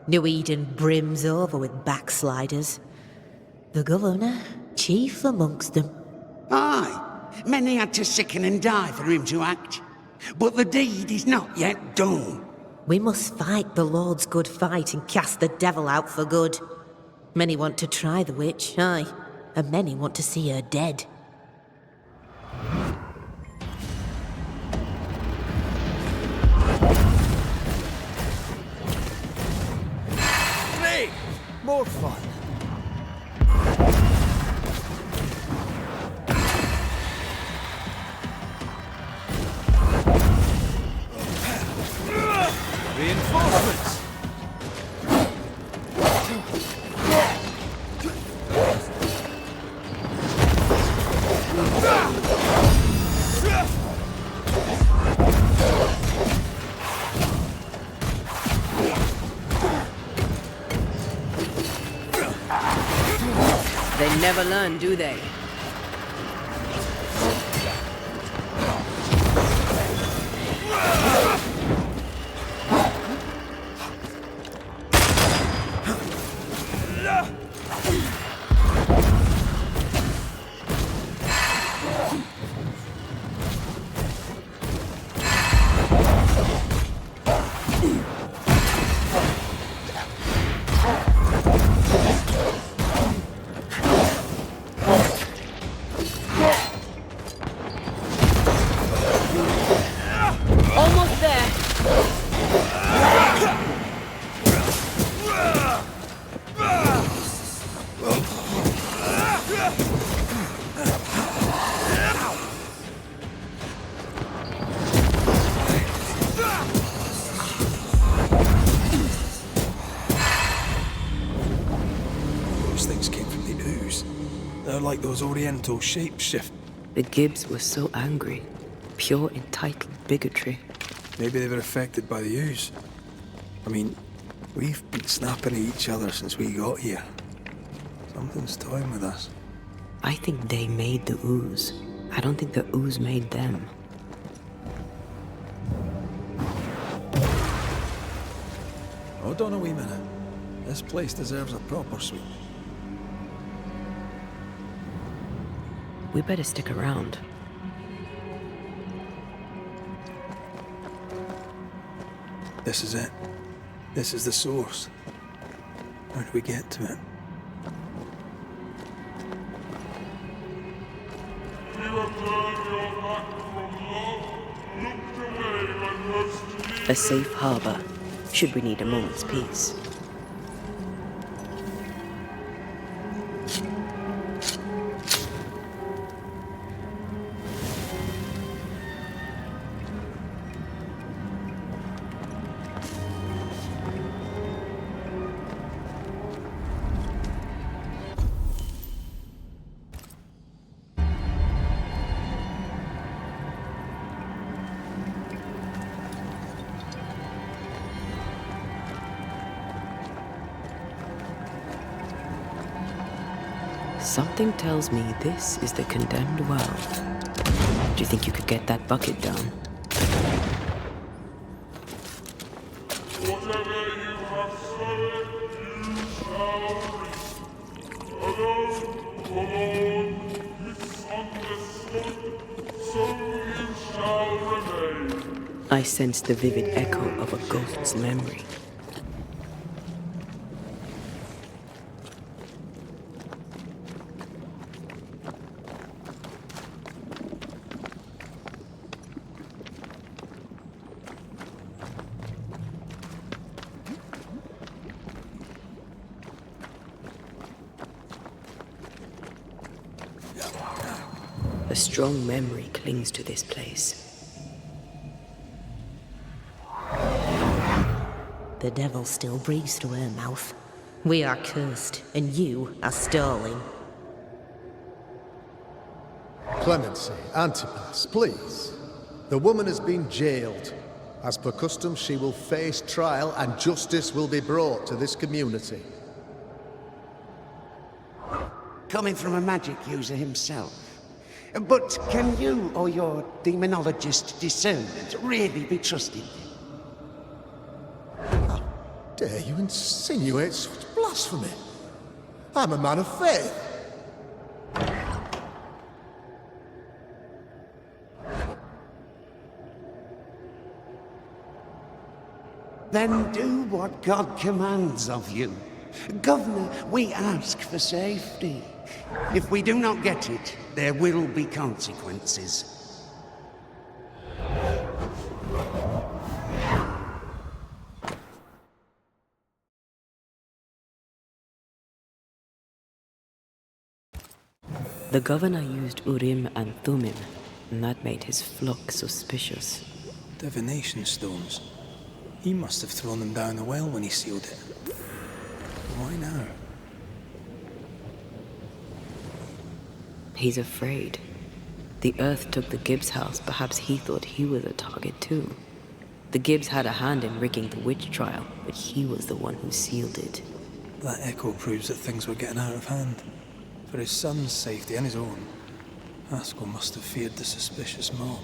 New Eden brims over with backsliders. The governor, chief amongst them. Aye, many had to sicken and die for him to act. But the deed is not yet done. We must fight the Lord's good fight and cast the devil out for good. Many want to try the witch, aye, and many want to see her dead. Hey! More fun. Reinforcements! They never learn, do they? Like those Oriental shapeshift. The Gibbs were so angry. Pure entitled bigotry. Maybe they were affected by the ooze. I mean, we've been snapping at each other since we got here. Something's toying with us. I think they made the ooze. I don't think the ooze made them. Hold on a wee minute. This place deserves a proper sweep. We better stick around. This is it. This is the source. How do we get to it? You have turned your back from love, looked away when most needed. A safe harbor, should we need a moment's peace. Something tells me this is the condemned world. Do you think you could get that bucket down? Whatever you have sown, you shall reap. Alone, forlorn, misunderstood, so you shall remain. I sense the vivid echo of a ghost's memory. A strong memory clings to this place. The devil still breathes through her mouth. We are cursed, and you are stalling. Clemency, Antipas, please. The woman has been jailed. As per custom, she will face trial and justice will be brought to this community. Coming from a magic user himself. But can you or your demonologist discernment really be trusted? How dare you insinuate such blasphemy? I'm a man of faith. Then do what God commands of you. Governor, we ask for safety. If we do not get it, there will be consequences. The governor used Urim and Thummim, and that made his flock suspicious. Divination stones. He must have thrown them down the well when he sealed it. Why now? He's afraid. The Earth took the Gibbs house. Perhaps he thought he was a target too. The Gibbs had a hand in rigging the witch trial, but he was the one who sealed it. That echo proves that things were getting out of hand. for his son's safety and his own, Haskell must have feared the suspicious mob.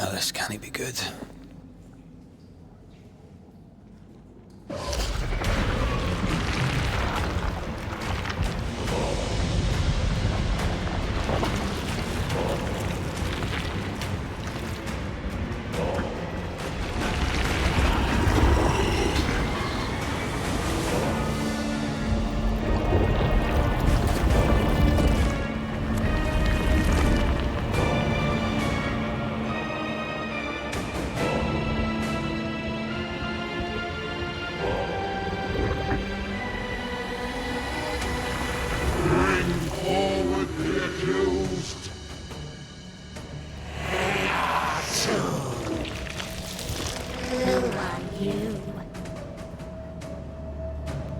Well, this can't be good.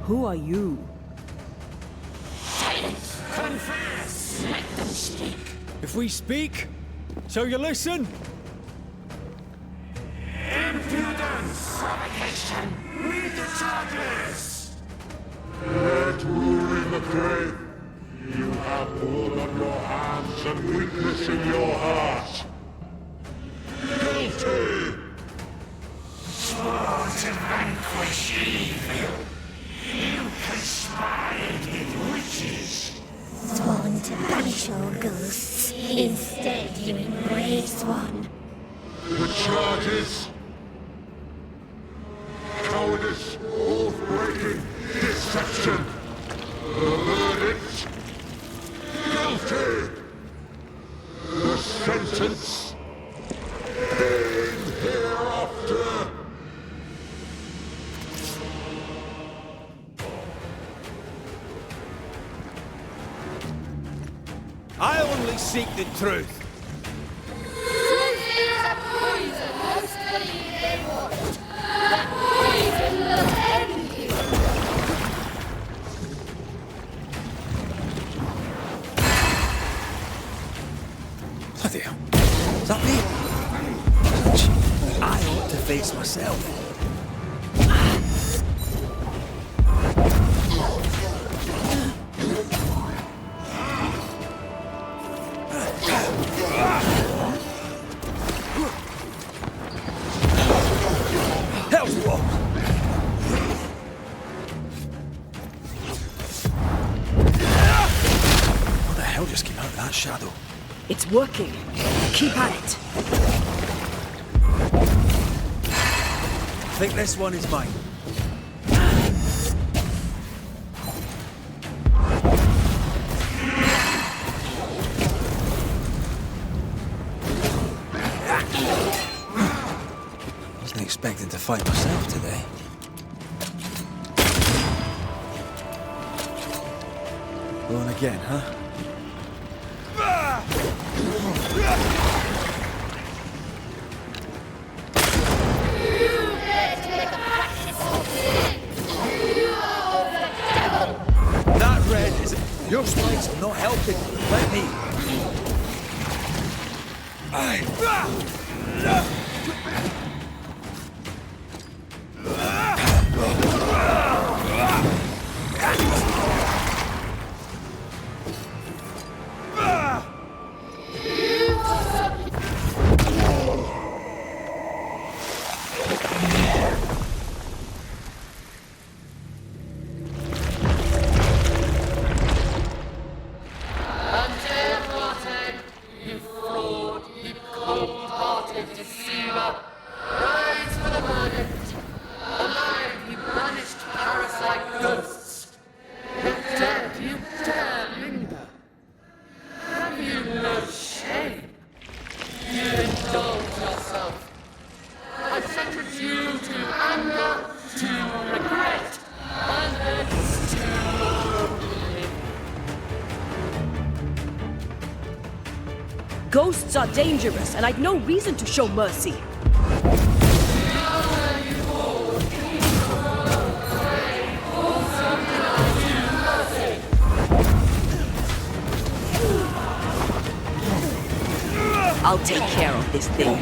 Who are you? Silence! Confess! Let them speak! If we speak, so you listen? Impudence! Provocation! Read the charges! Yet we're in the grave. You have blood on your hands and weakness in your heart. Guilty! Sworn to vanquish evil. You conspired with witches. Sworn to banish all ghosts. Instead, you embrace one. The charges? Cowardice, oath-breaking, deception. The verdict? Guilty. The sentence? Pain hereafter. I only seek the truth. Truth is a poison, as believe they want. That poison will end you. Bloody hell. Is that me? I ought to face myself. Hell's what? What the hell just came out of that shadow? It's working. Keep at it. I think this one is mine. Wasn't expecting to fight myself today. Going again, huh? That red is... Your spikes are not helping. Let me. ghosts are dangerous, and I'd no reason to show mercy. I'll take care of this thing.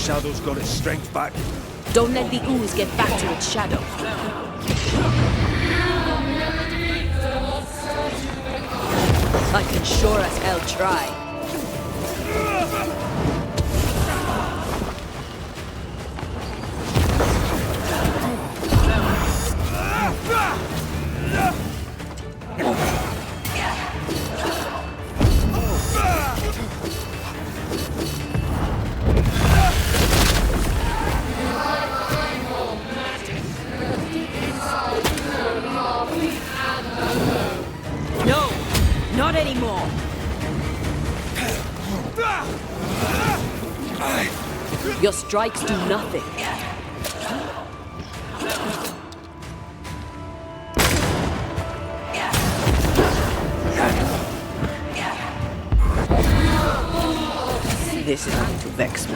Shadow's got its strength back. Don't let the ooze get back to its shadow. I can sure as hell try. Not anymore. Your strikes do nothing. This is going to vex me.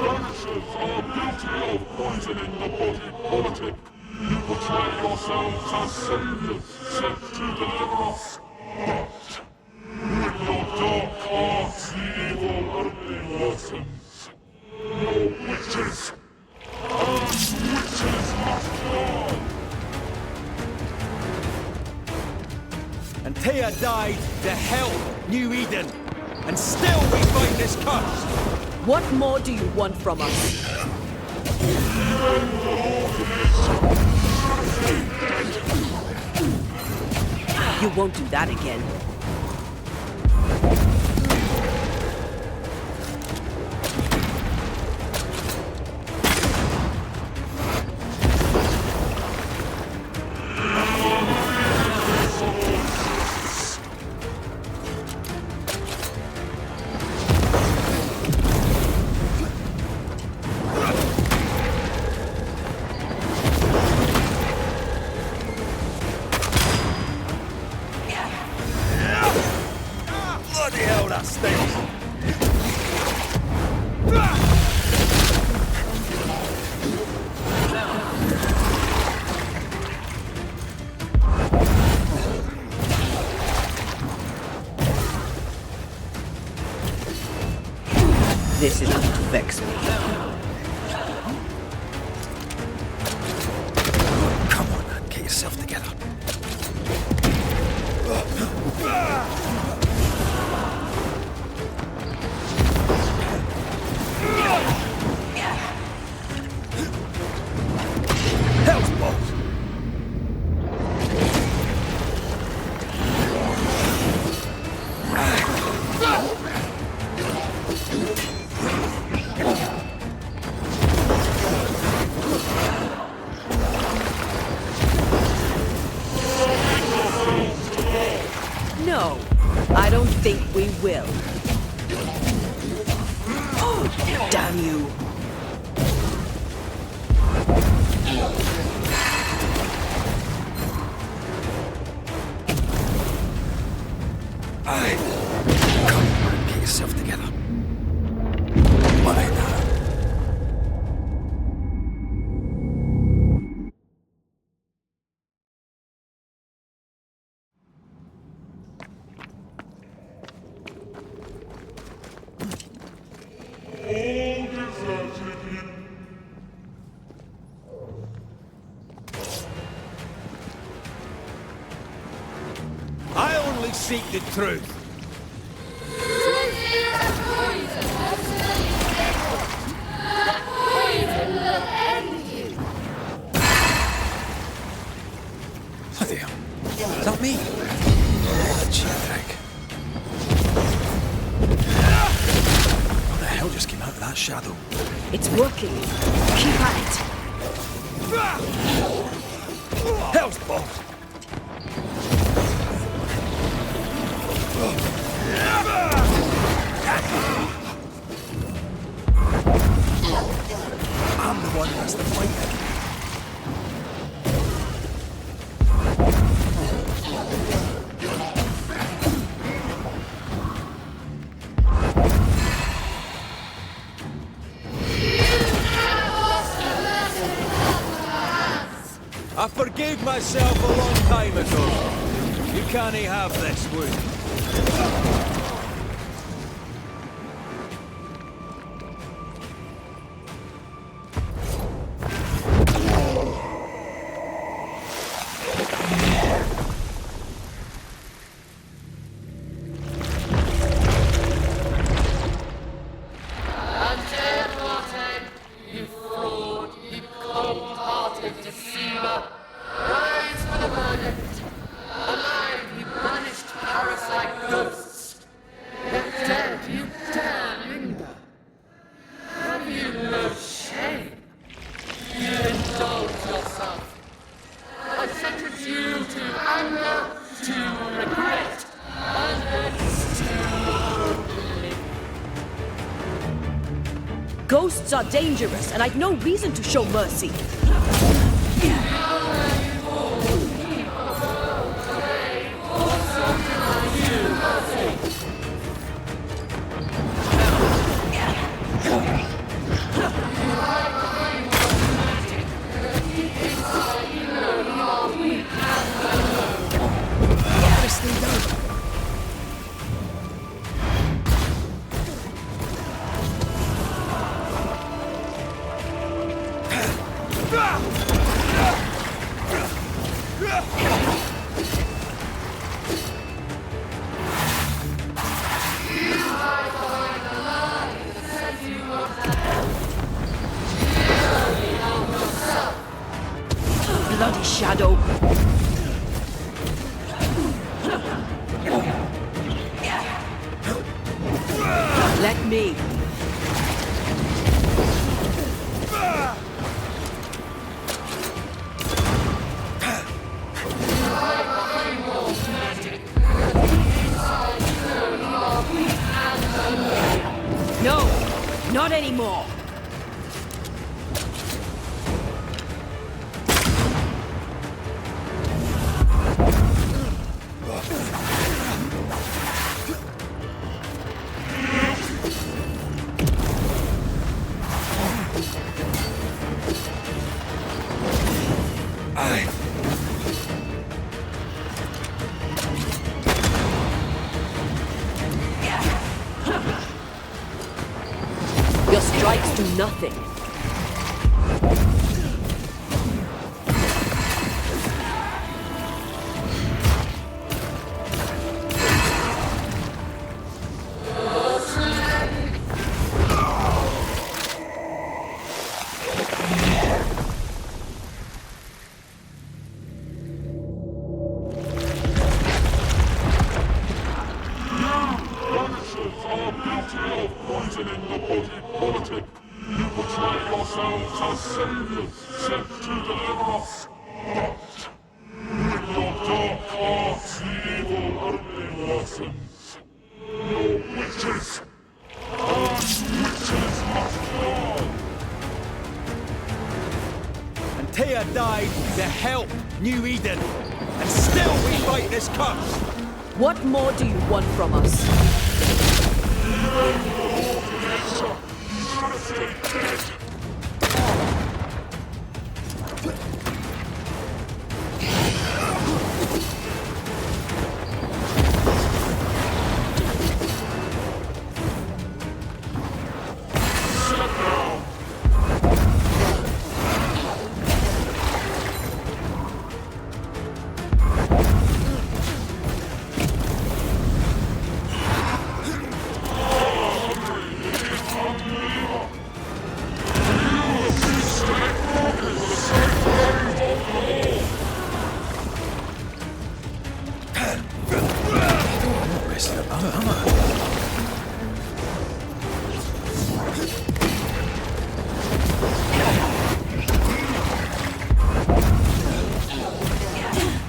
Banishers are guilty of poisoning the body politic. You portray yourselves as saviors sent to deliver us. But with your dark hearts, the evil only worsens. Your witches and witches must die. Antea died, the hell, New Eden. And still we fight this curse. What more do you want from us? You won't do that again. Bloody hell, that stinks. This is going to vex me. Come on, man, get yourself together. Hell's balls! seek the truth. Truth is a poison, a study in that poison will end you. Bloody hell. Is that me? Cheatrick. What the hell just came out of that shadow? It's working. Keep at it. Hell's balls! I'm the one who has to fight it. I forgave myself a long time ago. You can't have this wound. You fraud, you cold-hearted deceiver! Rise for the verdict! Alive, you banished parasite ghosts! Yet dead, you dare linger! Have you no shame? You indulge yourself! I sentence you to anger, to regret, and hence to oblivion. Ghosts are dangerous, and I've no reason to show mercy. Bloody shadow. Let me. No, not anymore. Your strikes do nothing. Banishers are guilty of poisoning the body politic. You portray yourselves as saviors sent to deliver us. But with your dark arts, the evil only worsens. Your witches! And witches must fall! Antea died to help New Eden, and still we fight this curse! What more do you want from us?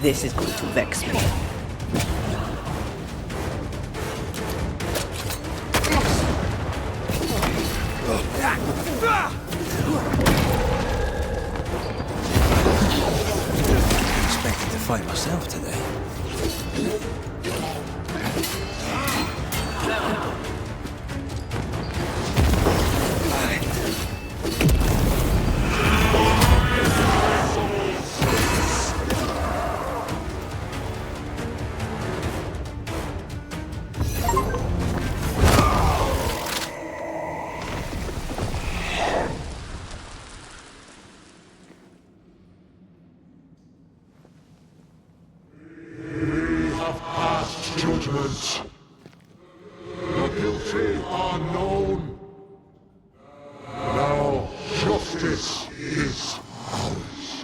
This is going to vex me. Expected to fight myself today. Judgment. The guilty are known. Now justice is ours.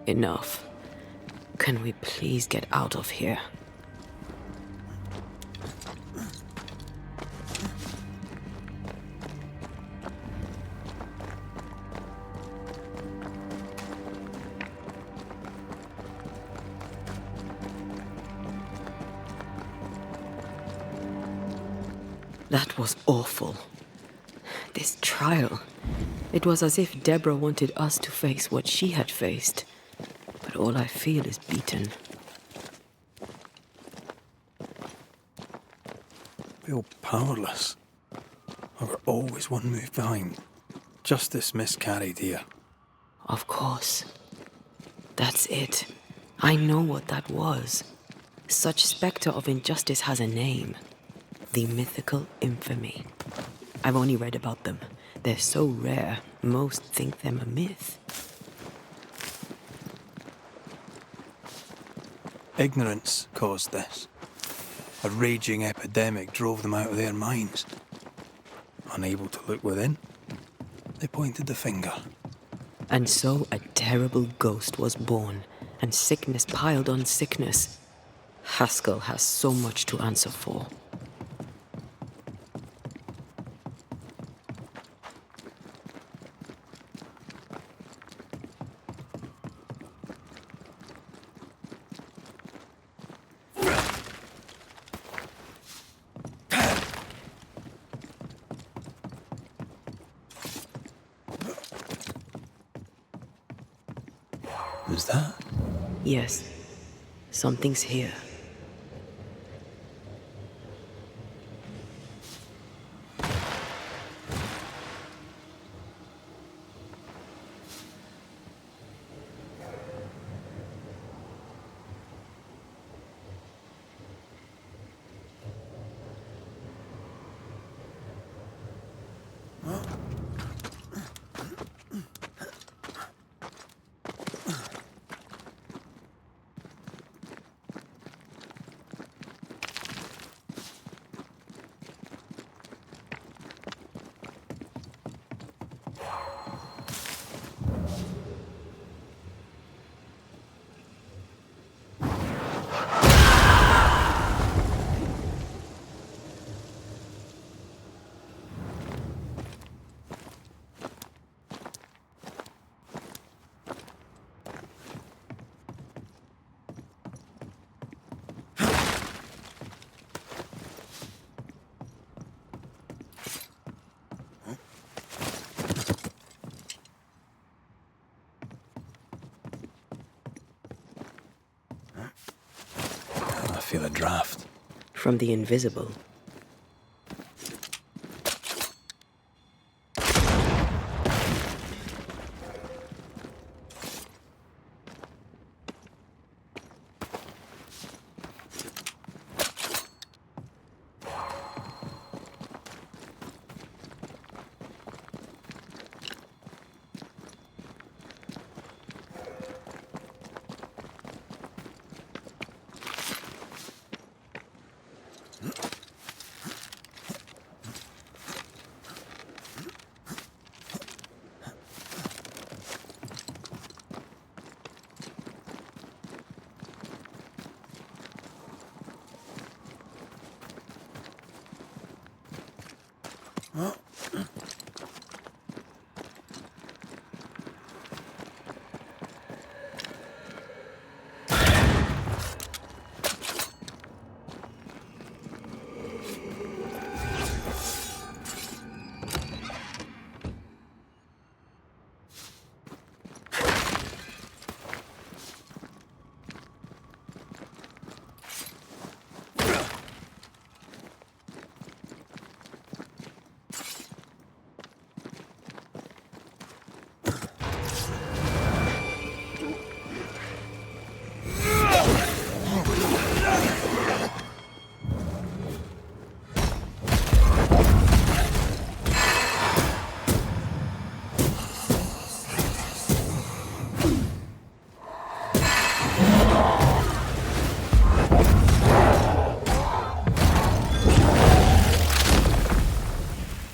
Enough. Can we please get out of here? That was awful. This trial. It was as if Deborah wanted us to face what she had faced. But all I feel is beaten. Feel powerless. I were always one move behind. Justice miscarried here. Of course. That's it. I know what that was. Such spectre of injustice has a name. The mythical infamy. I've only read about them. They're so rare, most think them a myth. Ignorance caused this. A raging epidemic drove them out of their minds. Unable to look within, they pointed the finger. And so a terrible ghost was born, and sickness piled on sickness. Haskell has so much to answer for. Who's that? Yes, something's here. I feel a draft. From the invisible.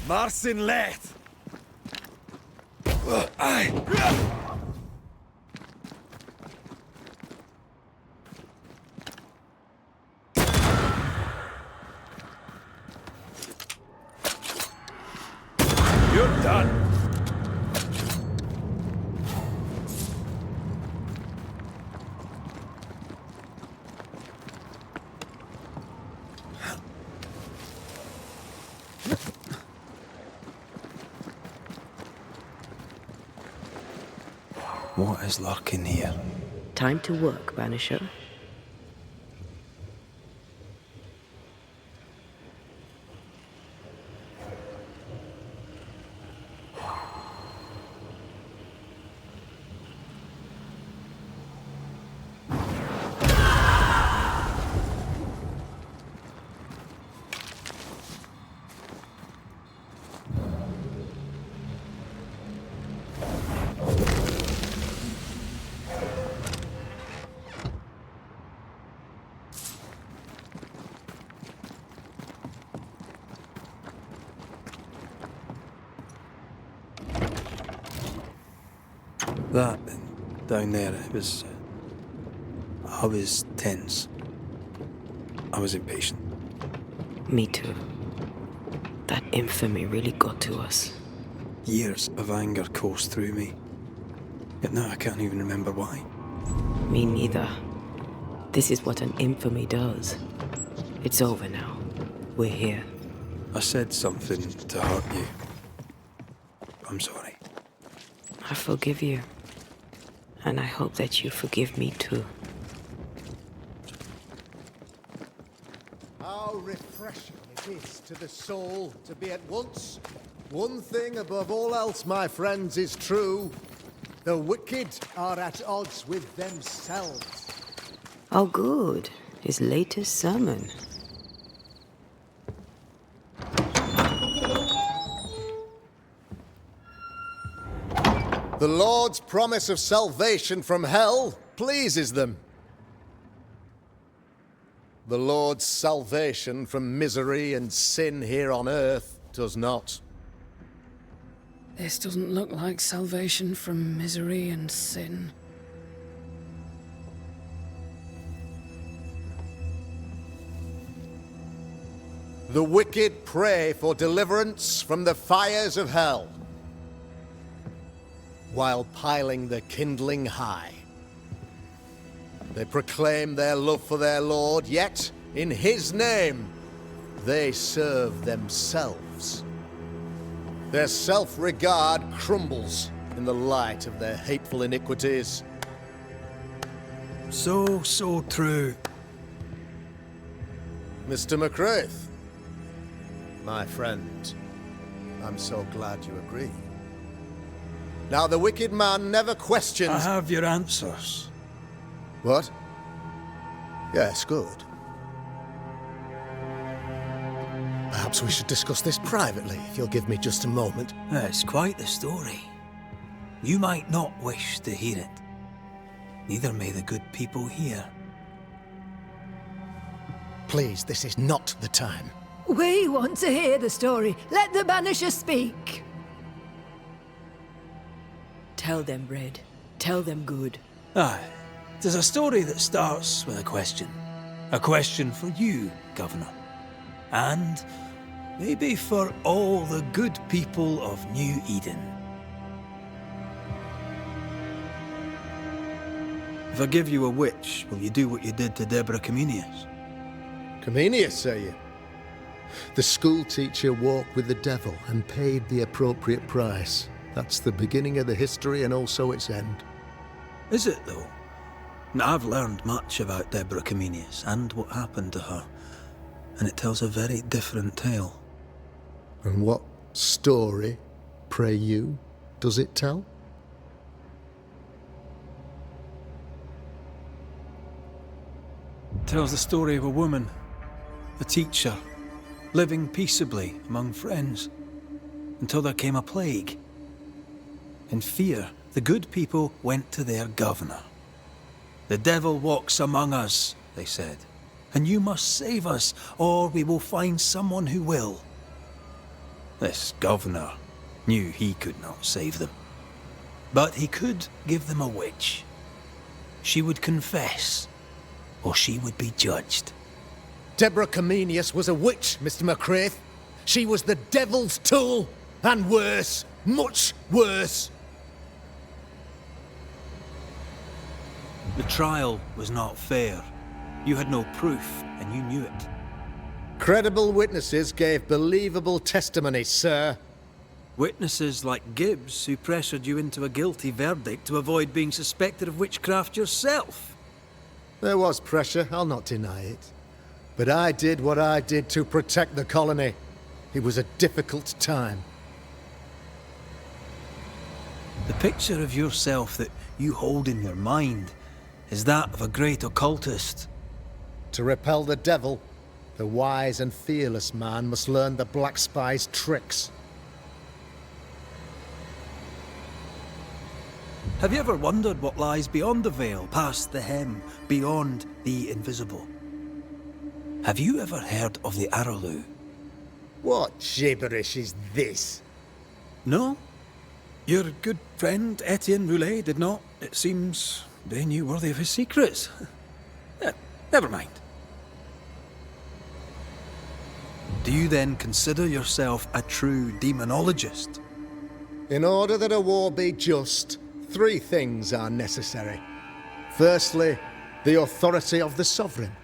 Marcin let! You're done! What is lurking here? Time to work, Banisher. That down there, it was... I was tense. I was impatient. Me too. That infamy really got to us. Years of anger coursed through me. Yet now I can't even remember why. Me neither. This is what an infamy does. It's over now. We're here. I said something to hurt you. I'm sorry. I forgive you. And I hope that you forgive me too. How refreshing it is to the soul to be at once. One thing above all else, my friends, is true. The wicked are at odds with themselves. Oh, good. His latest sermon. The Lord's promise of salvation from hell pleases them. The Lord's salvation from misery and sin here on earth does not. This doesn't look like salvation from misery and sin. The wicked pray for deliverance from the fires of hell, while piling the kindling high. They proclaim their love for their Lord, yet, in His name, they serve themselves. Their self-regard crumbles in the light of their hateful iniquities. So true. Mr. McCraith, my friend, I'm so glad you agree. Now, the wicked man never questions... I have your answers. What? Yes, good. Perhaps we should discuss this privately, if you'll give me just a moment. It's quite the story. You might not wish to hear it. Neither may the good people here. Please, this is not the time. We want to hear the story. Let the Banisher speak. Tell them, Red. Tell them good. Aye. There's a story that starts with a question. A question for you, Governor. And Maybe for all the good people of New Eden. If I give you a witch, will you do what you did to Deborah Comenius? Comenius, say you? The school teacher walked with the devil and paid the appropriate price. That's the beginning of the history and also its end. Is it, though? Now, I've learned much about Deborah Comenius and what happened to her, and it tells a very different tale. And what story, pray you, does it tell? It tells the story of a woman, a teacher, living peaceably among friends, until there came a plague. In fear, the good people went to their governor. "The devil walks among us," they said, "and you must save us, or we will find someone who will." This governor knew he could not save them, but he could give them a witch. She would confess, or she would be judged. Deborah Comenius was a witch, Mr. McCraith. She was the devil's tool, and worse, much worse. The trial was not fair. You had no proof, and you knew it. Credible witnesses gave believable testimony, sir. Witnesses like Gibbs, who pressured you into a guilty verdict to avoid being suspected of witchcraft yourself. There was pressure, I'll not deny it. But I did what I did to protect the colony. It was a difficult time. The picture of yourself that you hold in your mind is that of a great occultist. To repel the devil, the wise and fearless man must learn the Black Spy's tricks. Have you ever wondered what lies beyond the veil, past the hem, beyond the invisible? Have you ever heard of the Araloo? What gibberish is this? No? Your good friend Etienne Roulet did not. It seems they knew worthy of his secrets. Never mind. Do you then consider yourself a true demonologist? In order that a war be just, 3 things are necessary. Firstly, the authority of the sovereign.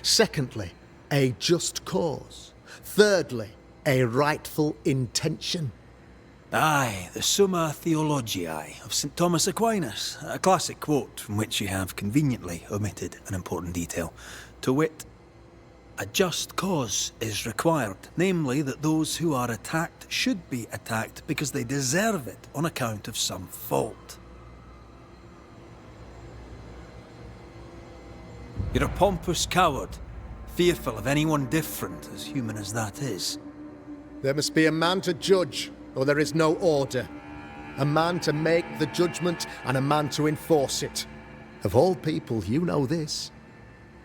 Secondly, a just cause. Thirdly, a rightful intention. Aye, the Summa Theologiae of St. Thomas Aquinas, a classic quote from which you have conveniently omitted an important detail. To wit, a just cause is required, namely that those who are attacked should be attacked because they deserve it on account of some fault. You're a pompous coward, fearful of anyone different, as human as that is. There must be a man to judge, or there is no order. A man to make the judgment, and a man to enforce it. Of all people, you know this.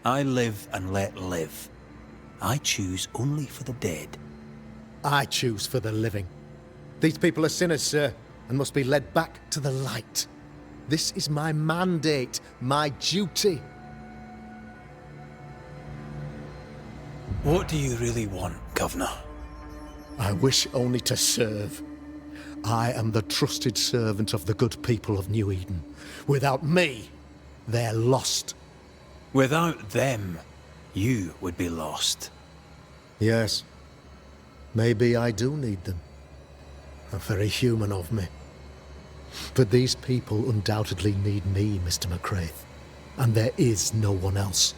I live and let live. I choose only for the dead. I choose for the living. These people are sinners, sir, and must be led back to the light. This is my mandate, my duty. What do you really want, Governor? I wish only to serve. I am the trusted servant of the good people of New Eden. Without me, they're lost. Without them, you would be lost. Yes. Maybe I do need them. Very human of me. But these people undoubtedly need me, Mr. McCraith. And there is no one else.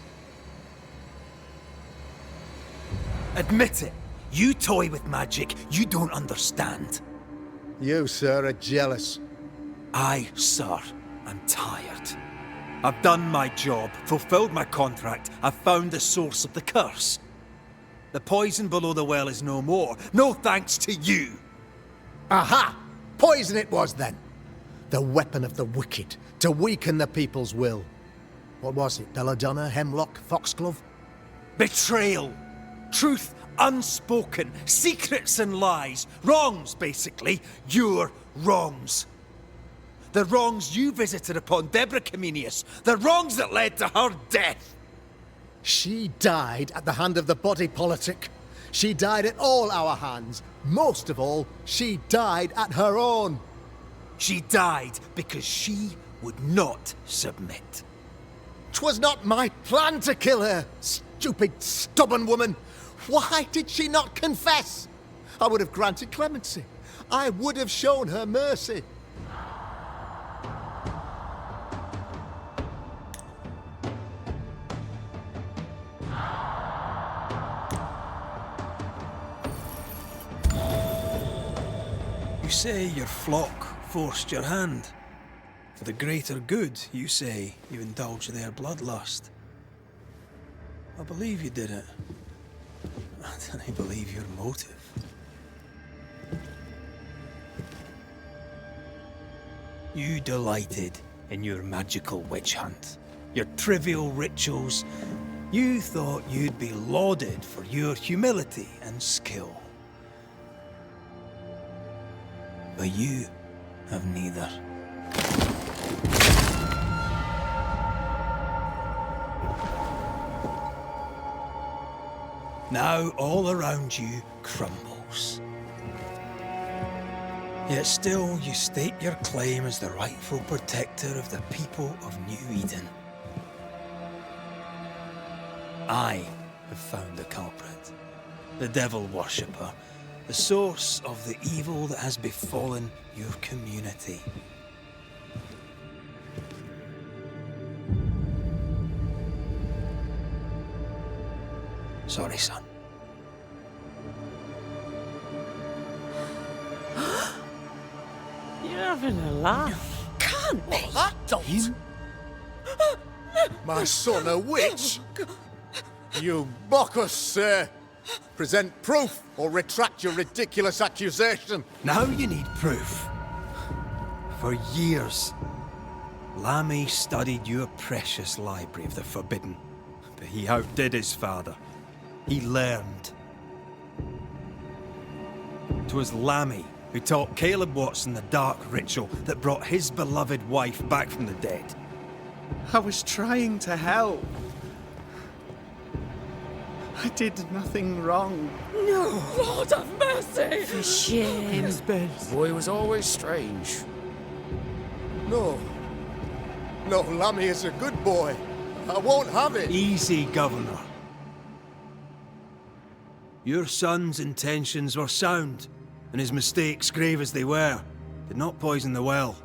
Admit it. You toy with magic you don't understand. You, sir, are jealous. I, sir, am tired. I've done my job, fulfilled my contract, I've found the source of the curse. The poison below the well is no more, no thanks to you. Aha! Poison it was then. The weapon of the wicked, to weaken the people's will. What was it, belladonna, hemlock, foxglove? Betrayal. Truth unspoken, secrets and lies. Wrongs, basically. Your wrongs. The wrongs you visited upon Deborah Comenius. The wrongs that led to her death. She died at the hand of the body politic. She died at all our hands. Most of all, she died at her own. She died because she would not submit. 'Twas not my plan to kill her, stupid, stubborn woman. Why did she not confess? I would have granted clemency. I would have shown her mercy. You say your flock forced your hand. For the greater good, you say you indulged their bloodlust. I believe you did it. And I believe your motive. You delighted in your magical witch hunt, your trivial rituals. You thought you'd be lauded for your humility and skill. But you have neither. Now all around you crumbles. Yet still you state your claim as the rightful protector of the people of New Eden. I have found the culprit, the devil worshipper, the source of the evil that has befallen your community. Sorry, son. You're having a laugh. Can't be. Don't. My son, a witch? You mock us, sir. Present proof or retract your ridiculous accusation. Now you need proof. For years, Lammy studied your precious library of the forbidden, but he outdid his father. He learned. 'Twas Lammy who taught Caleb Watson the dark ritual that brought his beloved wife back from the dead. I was trying to help. I did nothing wrong. No! Lord have mercy! For shame. The boy was always strange. No. No, Lammy is a good boy. I won't have it. Easy, Governor. Your son's intentions were sound, and his mistakes, grave as they were, did not poison the well.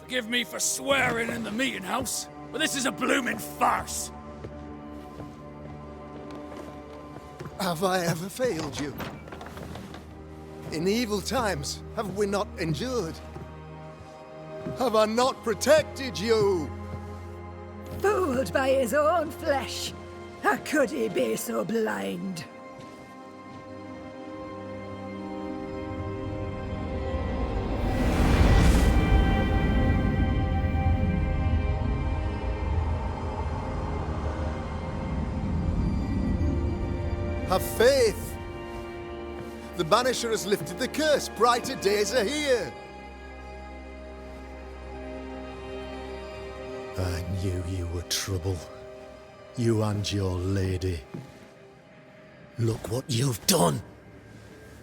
Forgive me for swearing in the meeting house, but this is a blooming farce. Have I ever failed you? In evil times, have we not endured? Have I not protected you? Fooled by his own flesh. How could he be so blind? Have faith. The Banisher has lifted the curse. Brighter days are here. I knew you were trouble. You and your lady. Look what you've done.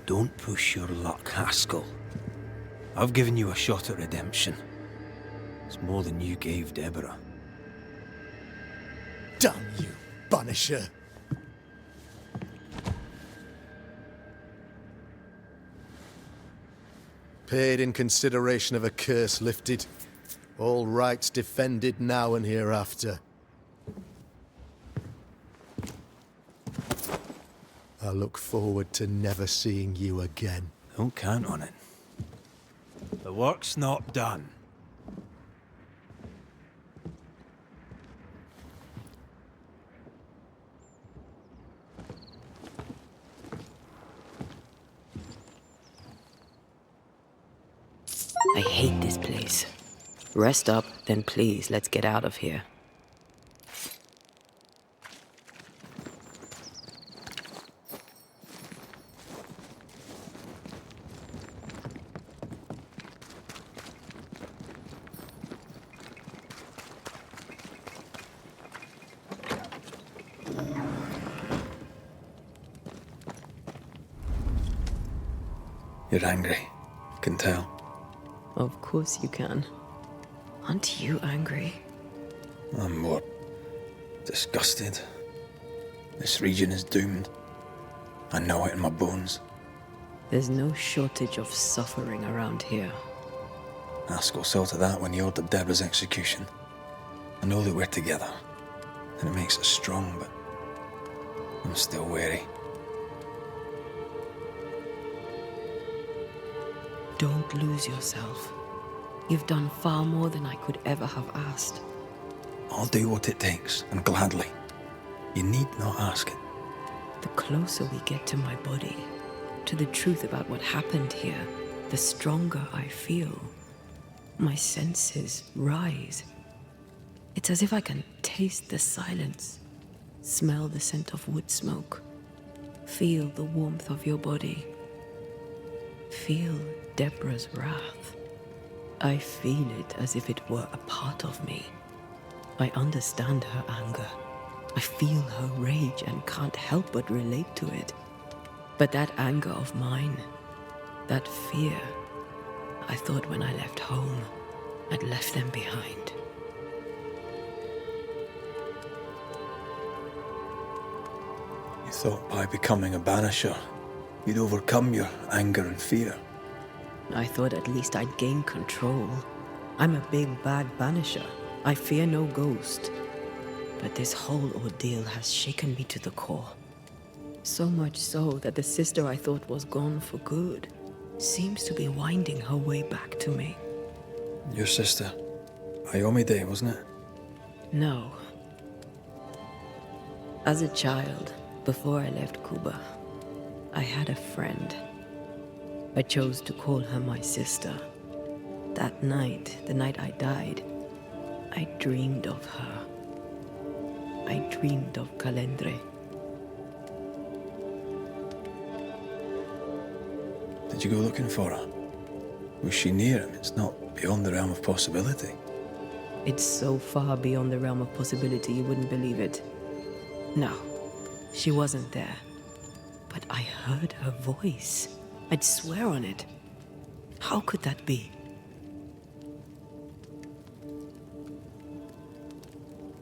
Don't push your luck, Haskell. I've given you a shot at redemption. It's more than you gave Deborah. Damn you, Banisher. Paid in consideration of a curse lifted. All rights defended now and hereafter. I look forward to never seeing you again. Don't count on it. The work's not done. I hate this place. Rest up, then please, let's get out of here. You're angry. I can tell. Of course you can. Aren't you angry? I'm more disgusted. This region is doomed. I know it in my bones. There's no shortage of suffering around here. Askell saw to that when he ordered Deborah's execution. I know that we're together, and it makes us strong, but I'm still wary. Don't lose yourself. You've done far more than I could ever have asked. I'll do what it takes, and gladly. You need not ask it. The closer we get to my body, to the truth about what happened here, the stronger I feel. My senses rise. It's as if I can taste the silence, smell the scent of wood smoke, feel the warmth of your body, feel Deborah's wrath. I feel it as if it were a part of me. I understand her anger. I feel her rage and can't help but relate to it. But that anger of mine, that fear, I thought when I left home, I'd left them behind. You thought by becoming a Banisher, you'd overcome your anger and fear. I thought at least I'd gain control. I'm a big bad Banisher. I fear no ghost. But this whole ordeal has shaken me to the core. So much so that the sister I thought was gone for good seems to be winding her way back to me. Your sister, Ayomide, wasn't it? No. As a child, before I left Cuba, I had a friend. I chose to call her my sister. That night, the night I died, I dreamed of her. I dreamed of Calendre. Did you go looking for her? Was she near him? It's not beyond the realm of possibility. It's so far beyond the realm of possibility you wouldn't believe it. No, she wasn't there. But I heard her voice. I'd swear on it. How could that be?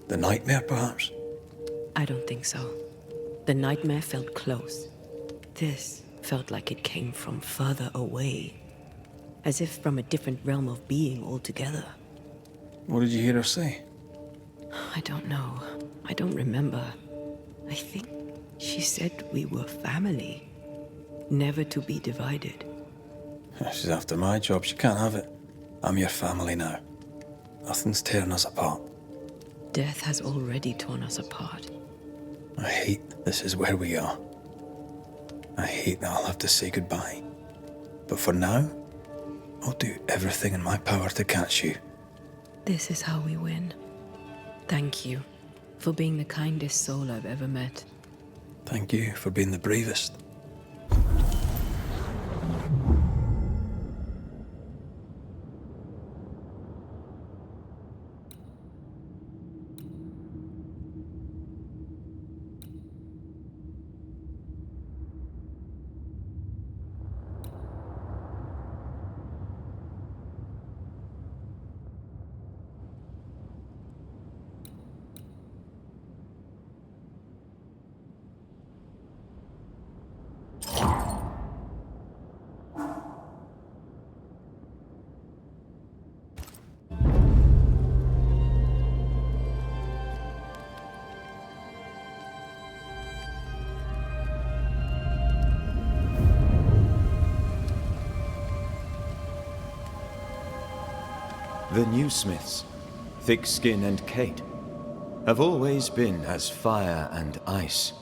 The nightmare, perhaps? I don't think so. The nightmare felt close. This felt like it came from further away. As if from a different realm of being altogether. What did you hear her say? I don't know. I don't remember. I think she said we were family. Never to be divided. She's after my job. She can't have it. I'm your family now. Nothing's tearing us apart. Death has already torn us apart. I hate this is where we are. I hate that I'll have to say goodbye. But for now, I'll do everything in my power to catch you. This is how we win. Thank you for being the kindest soul I've ever met. Thank you for being the bravest. The new Smiths, Thickskin and Kate, have always been as fire and ice,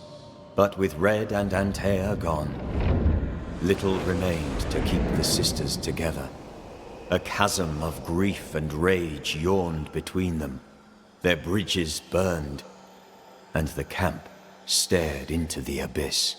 but with Red and Antea gone, little remained to keep the sisters together. A chasm of grief and rage yawned between them, their bridges burned, and the camp stared into the abyss.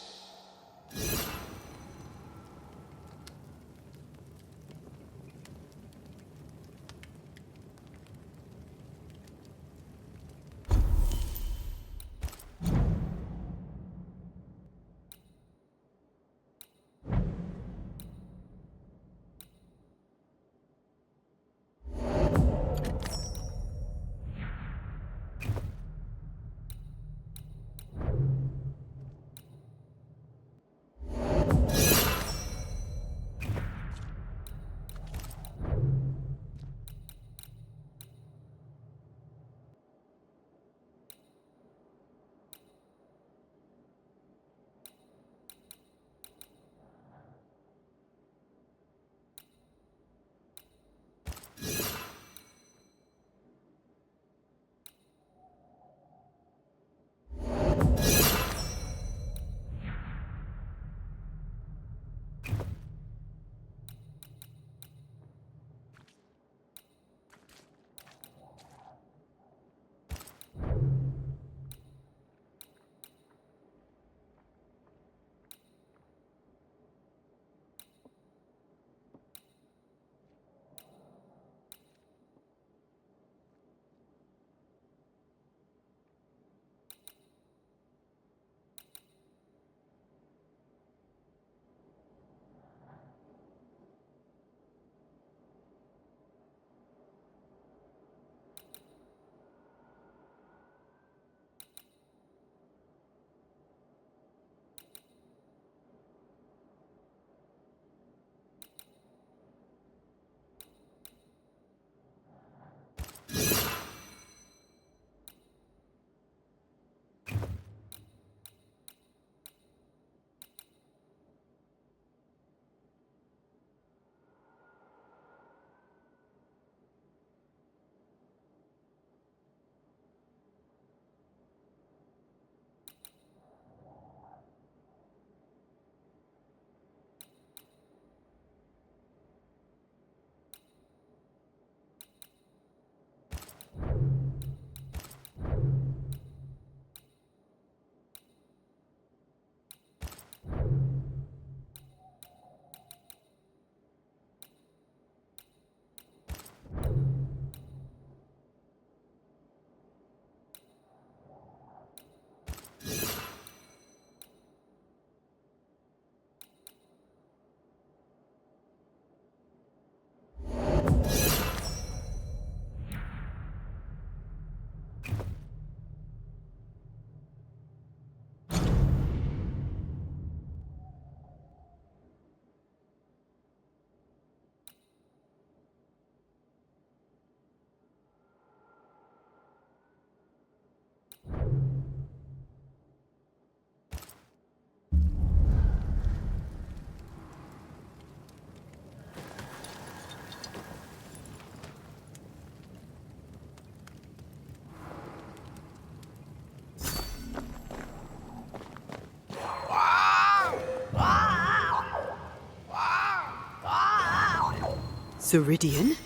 Ceridian?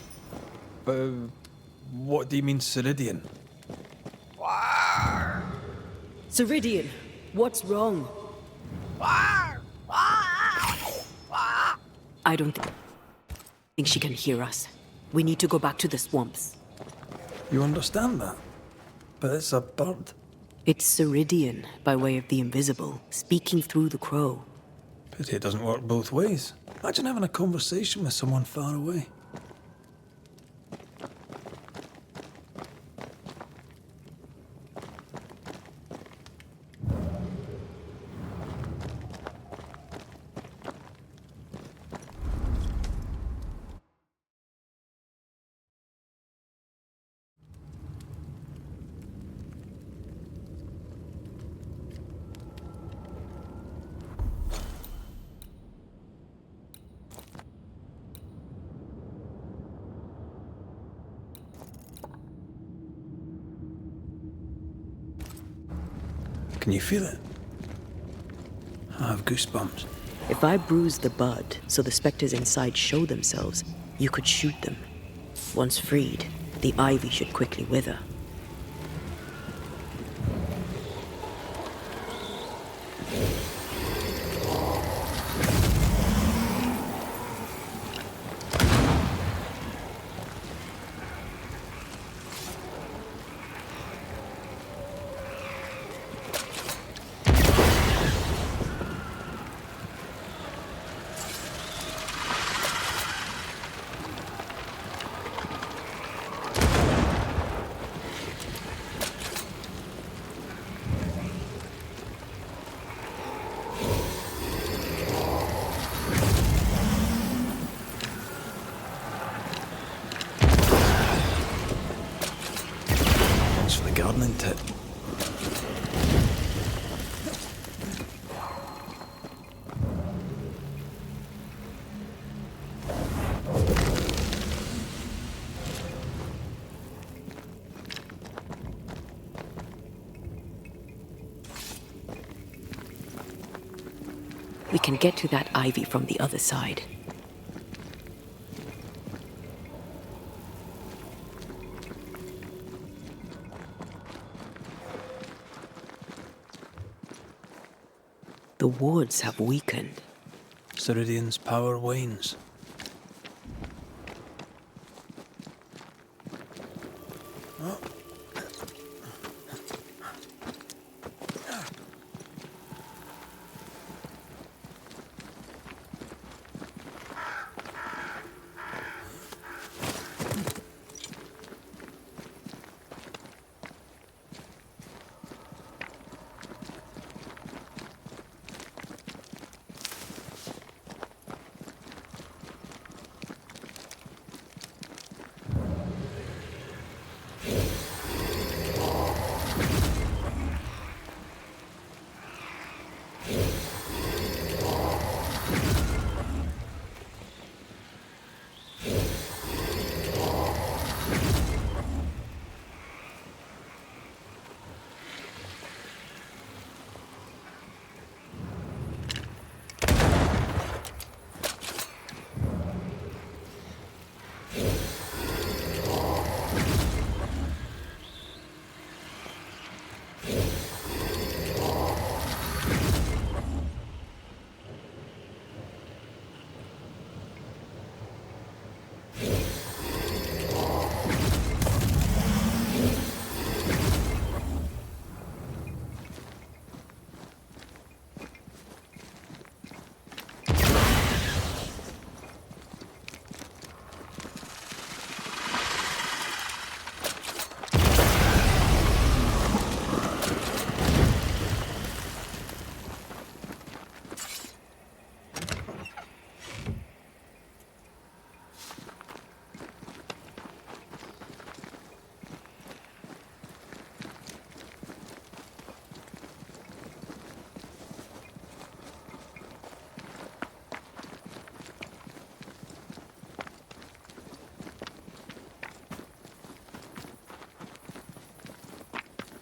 What do you mean, Ceridian? Ceridian, what's wrong? I don't think she can hear us. We need to go back to the swamps. You understand that? But it's a bird. It's Ceridian, by way of the invisible, speaking through the crow. Pity it doesn't work both ways. Imagine having a conversation with someone far away. Can you feel it? I have goosebumps. If I bruise the bud so the specters inside show themselves, you could shoot them. Once freed, the ivy should quickly wither. Gardening tip. We can get to that ivy from the other side. The wards have weakened. Ceridian's power wanes. Oh.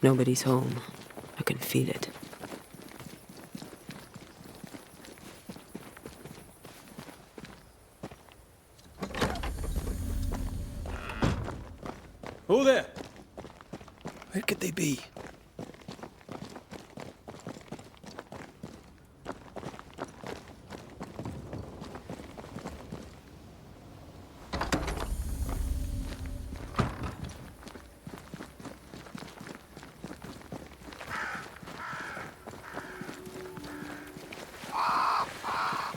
Nobody's home. I can feel it. Who there? Where could they be?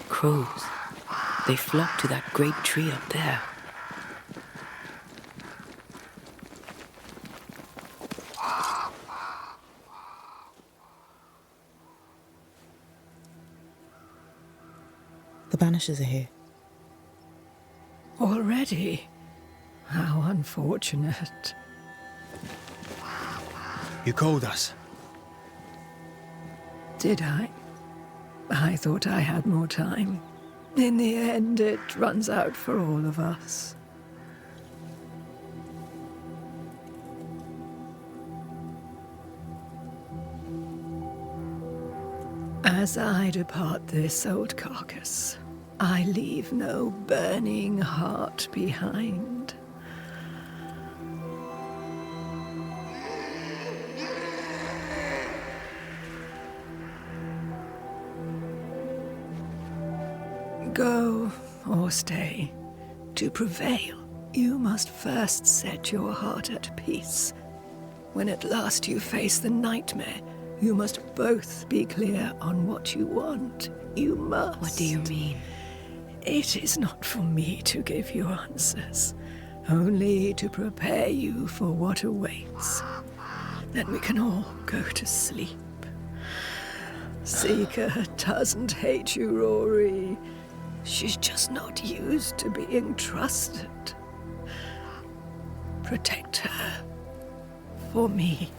Crows. They flock to that great tree up there. The Banishers are here. Already? How unfortunate. You called us. Did I? I thought I had more time. In the end, it runs out for all of us. As I depart this old carcass, I leave no burning heart behind. Go or stay. To prevail, you must first set your heart at peace. When at last you face the nightmare, you must both be clear on what you want. You must. What do you mean? It is not for me to give you answers, only to prepare you for what awaits. Then we can all go to sleep. Seeker doesn't hate you, Rory. She's just not used to being trusted. Protect her. For me.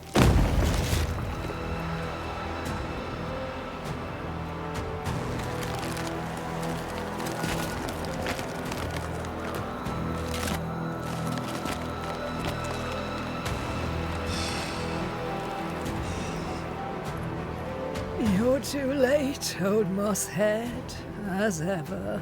You're too late, old mosshead, as ever.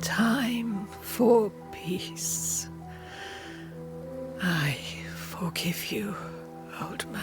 Time for peace. I forgive you, old man.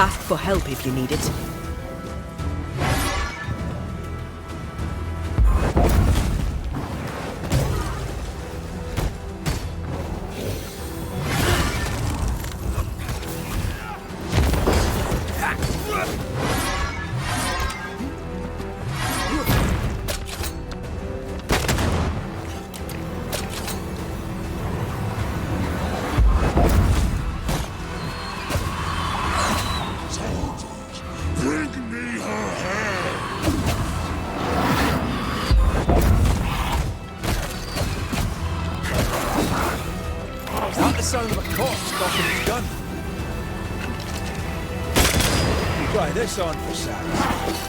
Ask for help if you need it. Sound of a corpse cocking its gun. Try this on for size.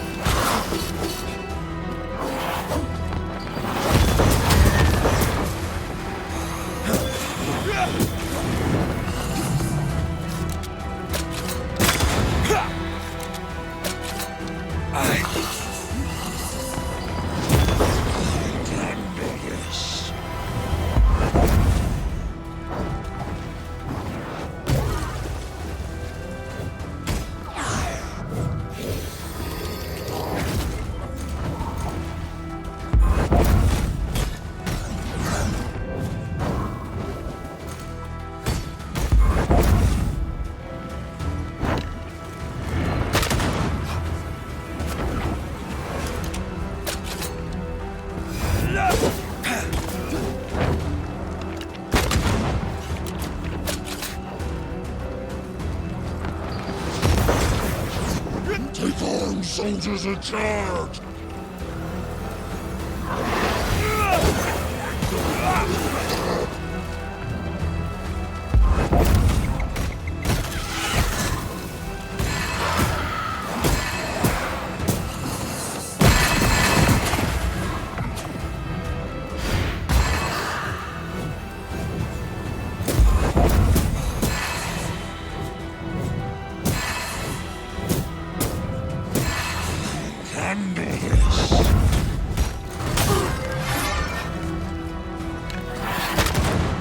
soldiers are charged!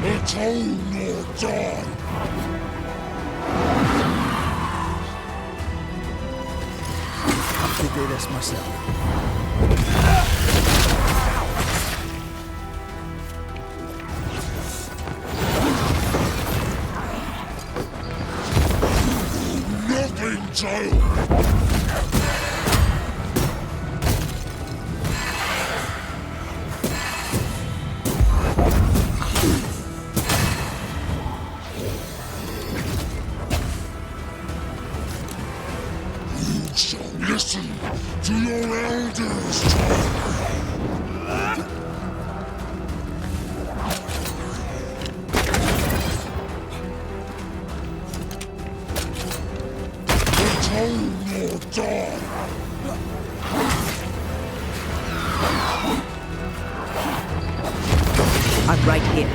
Atone or die! I could do this myself. Nothing, Tail! Listen to your elders, Atone or die! I'm right here.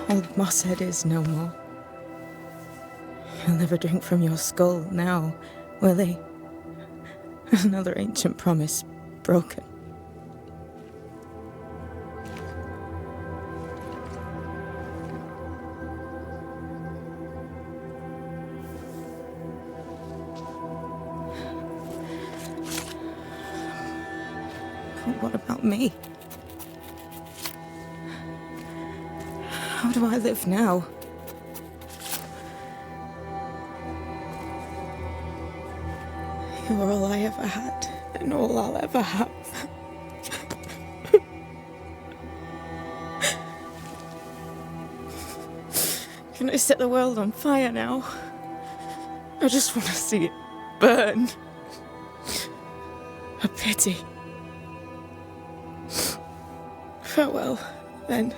Old Mosshead is no more. He'll never drink from your skull now, will he? Another ancient promise broken. But what about me? How do I live now? You are all I ever had, and all I'll ever have. Can I set the world on fire now? I just want to see it burn. A pity. Farewell, then.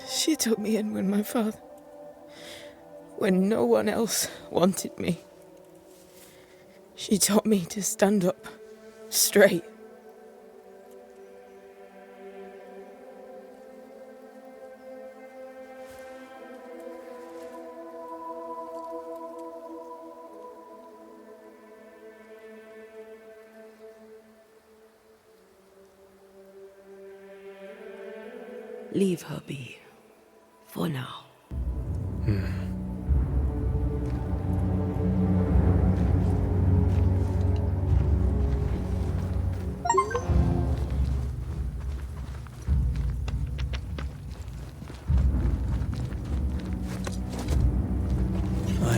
She took me in when no one else wanted me. She taught me to stand up straight. Leave her be. For now. I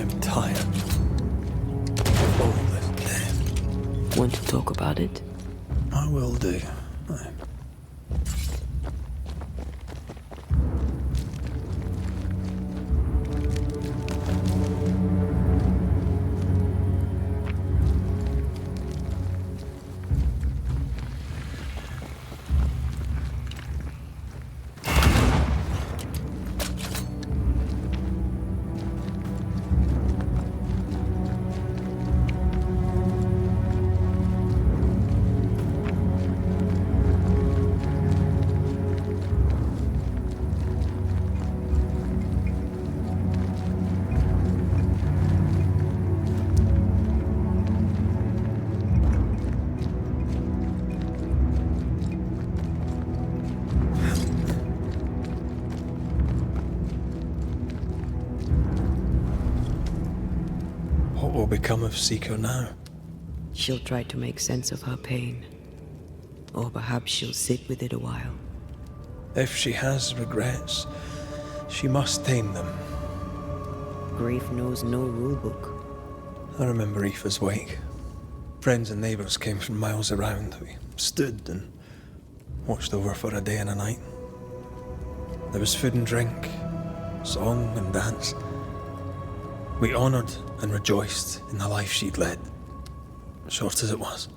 am tired of all this death. Want to talk about it? I will do. What will become of Seeker now? She'll try to make sense of her pain. Or perhaps she'll sit with it a while. If she has regrets, she must tame them. Grief knows no rulebook. I remember Aoife's wake. Friends and neighbours came from miles around. We stood and watched over for a day and a night. There was food and drink, song and dance. We honoured and rejoiced in the life she'd led, short as it was.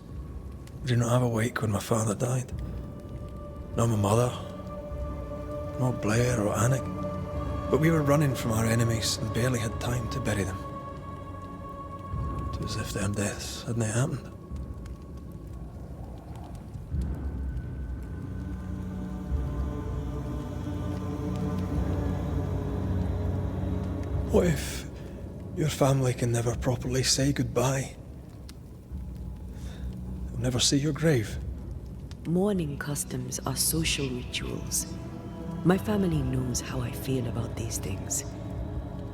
We did not have a wake when my father died. Nor my mother, nor Blair or Anik. But we were running from our enemies and barely had time to bury them. It was as if their deaths hadn't happened. What if your family can never properly say goodbye? They'll never see your grave. Mourning customs are social rituals. My family knows how I feel about these things.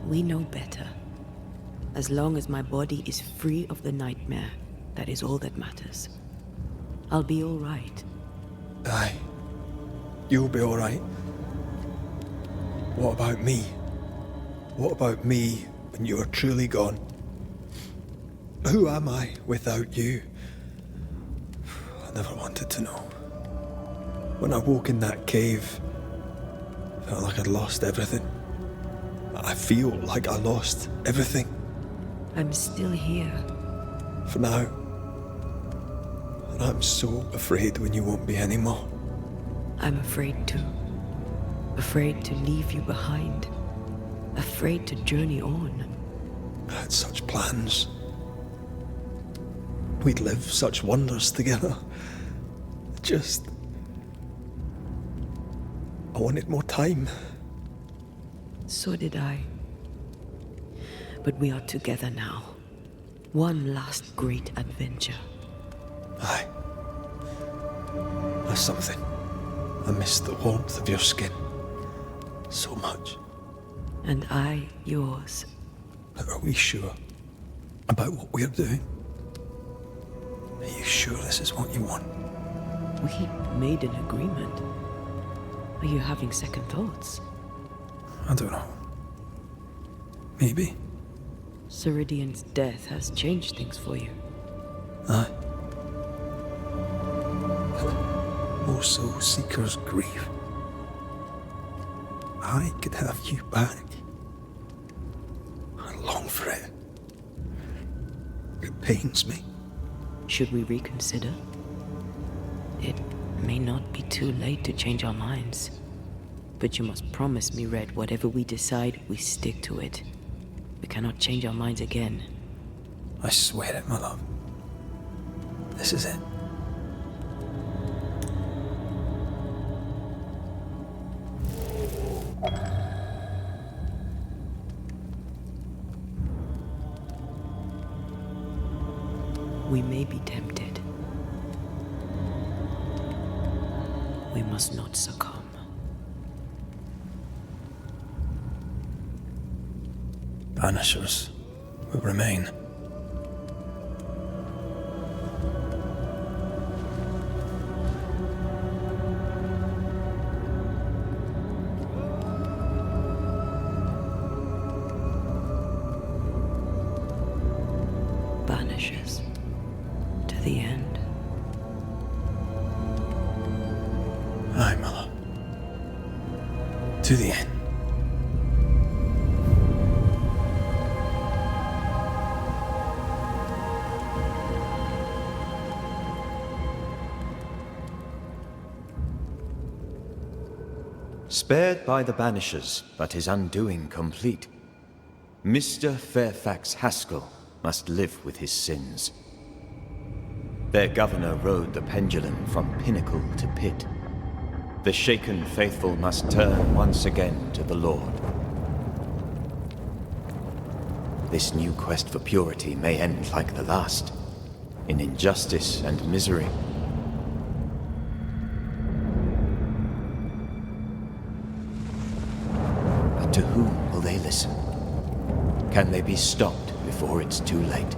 We know better. As long as my body is free of the nightmare, that is all that matters. I'll be all right. Aye. You'll be all right. What about me? What about me when you are truly gone? Who am I without you? I never wanted to know. When I woke in that cave, I felt like I'd lost everything. I feel like I lost everything. I'm still here. For now. And I'm so afraid when you won't be anymore. I'm afraid too. Afraid to leave you behind. Afraid to journey on. I had such plans. We'd live such wonders together. I wanted more time. So did I. But we are together now. One last great adventure. Aye. There's something. I miss the warmth of your skin. So much. And I yours. But are we sure about what we're doing? Are you sure this is what you want? We made an agreement. Are you having second thoughts? I don't know. Maybe. Ceridian's death has changed things for you. Aye. More so Seeker's grief. I could have you back. I long for it. It pains me. Should we reconsider? It may not be too late to change our minds. But you must promise me, Red, whatever we decide, we stick to it. We cannot change our minds again. I swear it, my love. This is it. We may be tempted. We must not succumb. Banishers will remain. Banishers. To the end. Aye, my lord. To the end. Spared by the Banishers, but his undoing complete, Mr. Fairfax Haskell must live with his sins. Their governor rode the pendulum from pinnacle to pit. The shaken faithful must turn once again to the Lord. This new quest for purity may end like the last, in injustice and misery. But to whom will they listen? Can they be stopped before it's too late?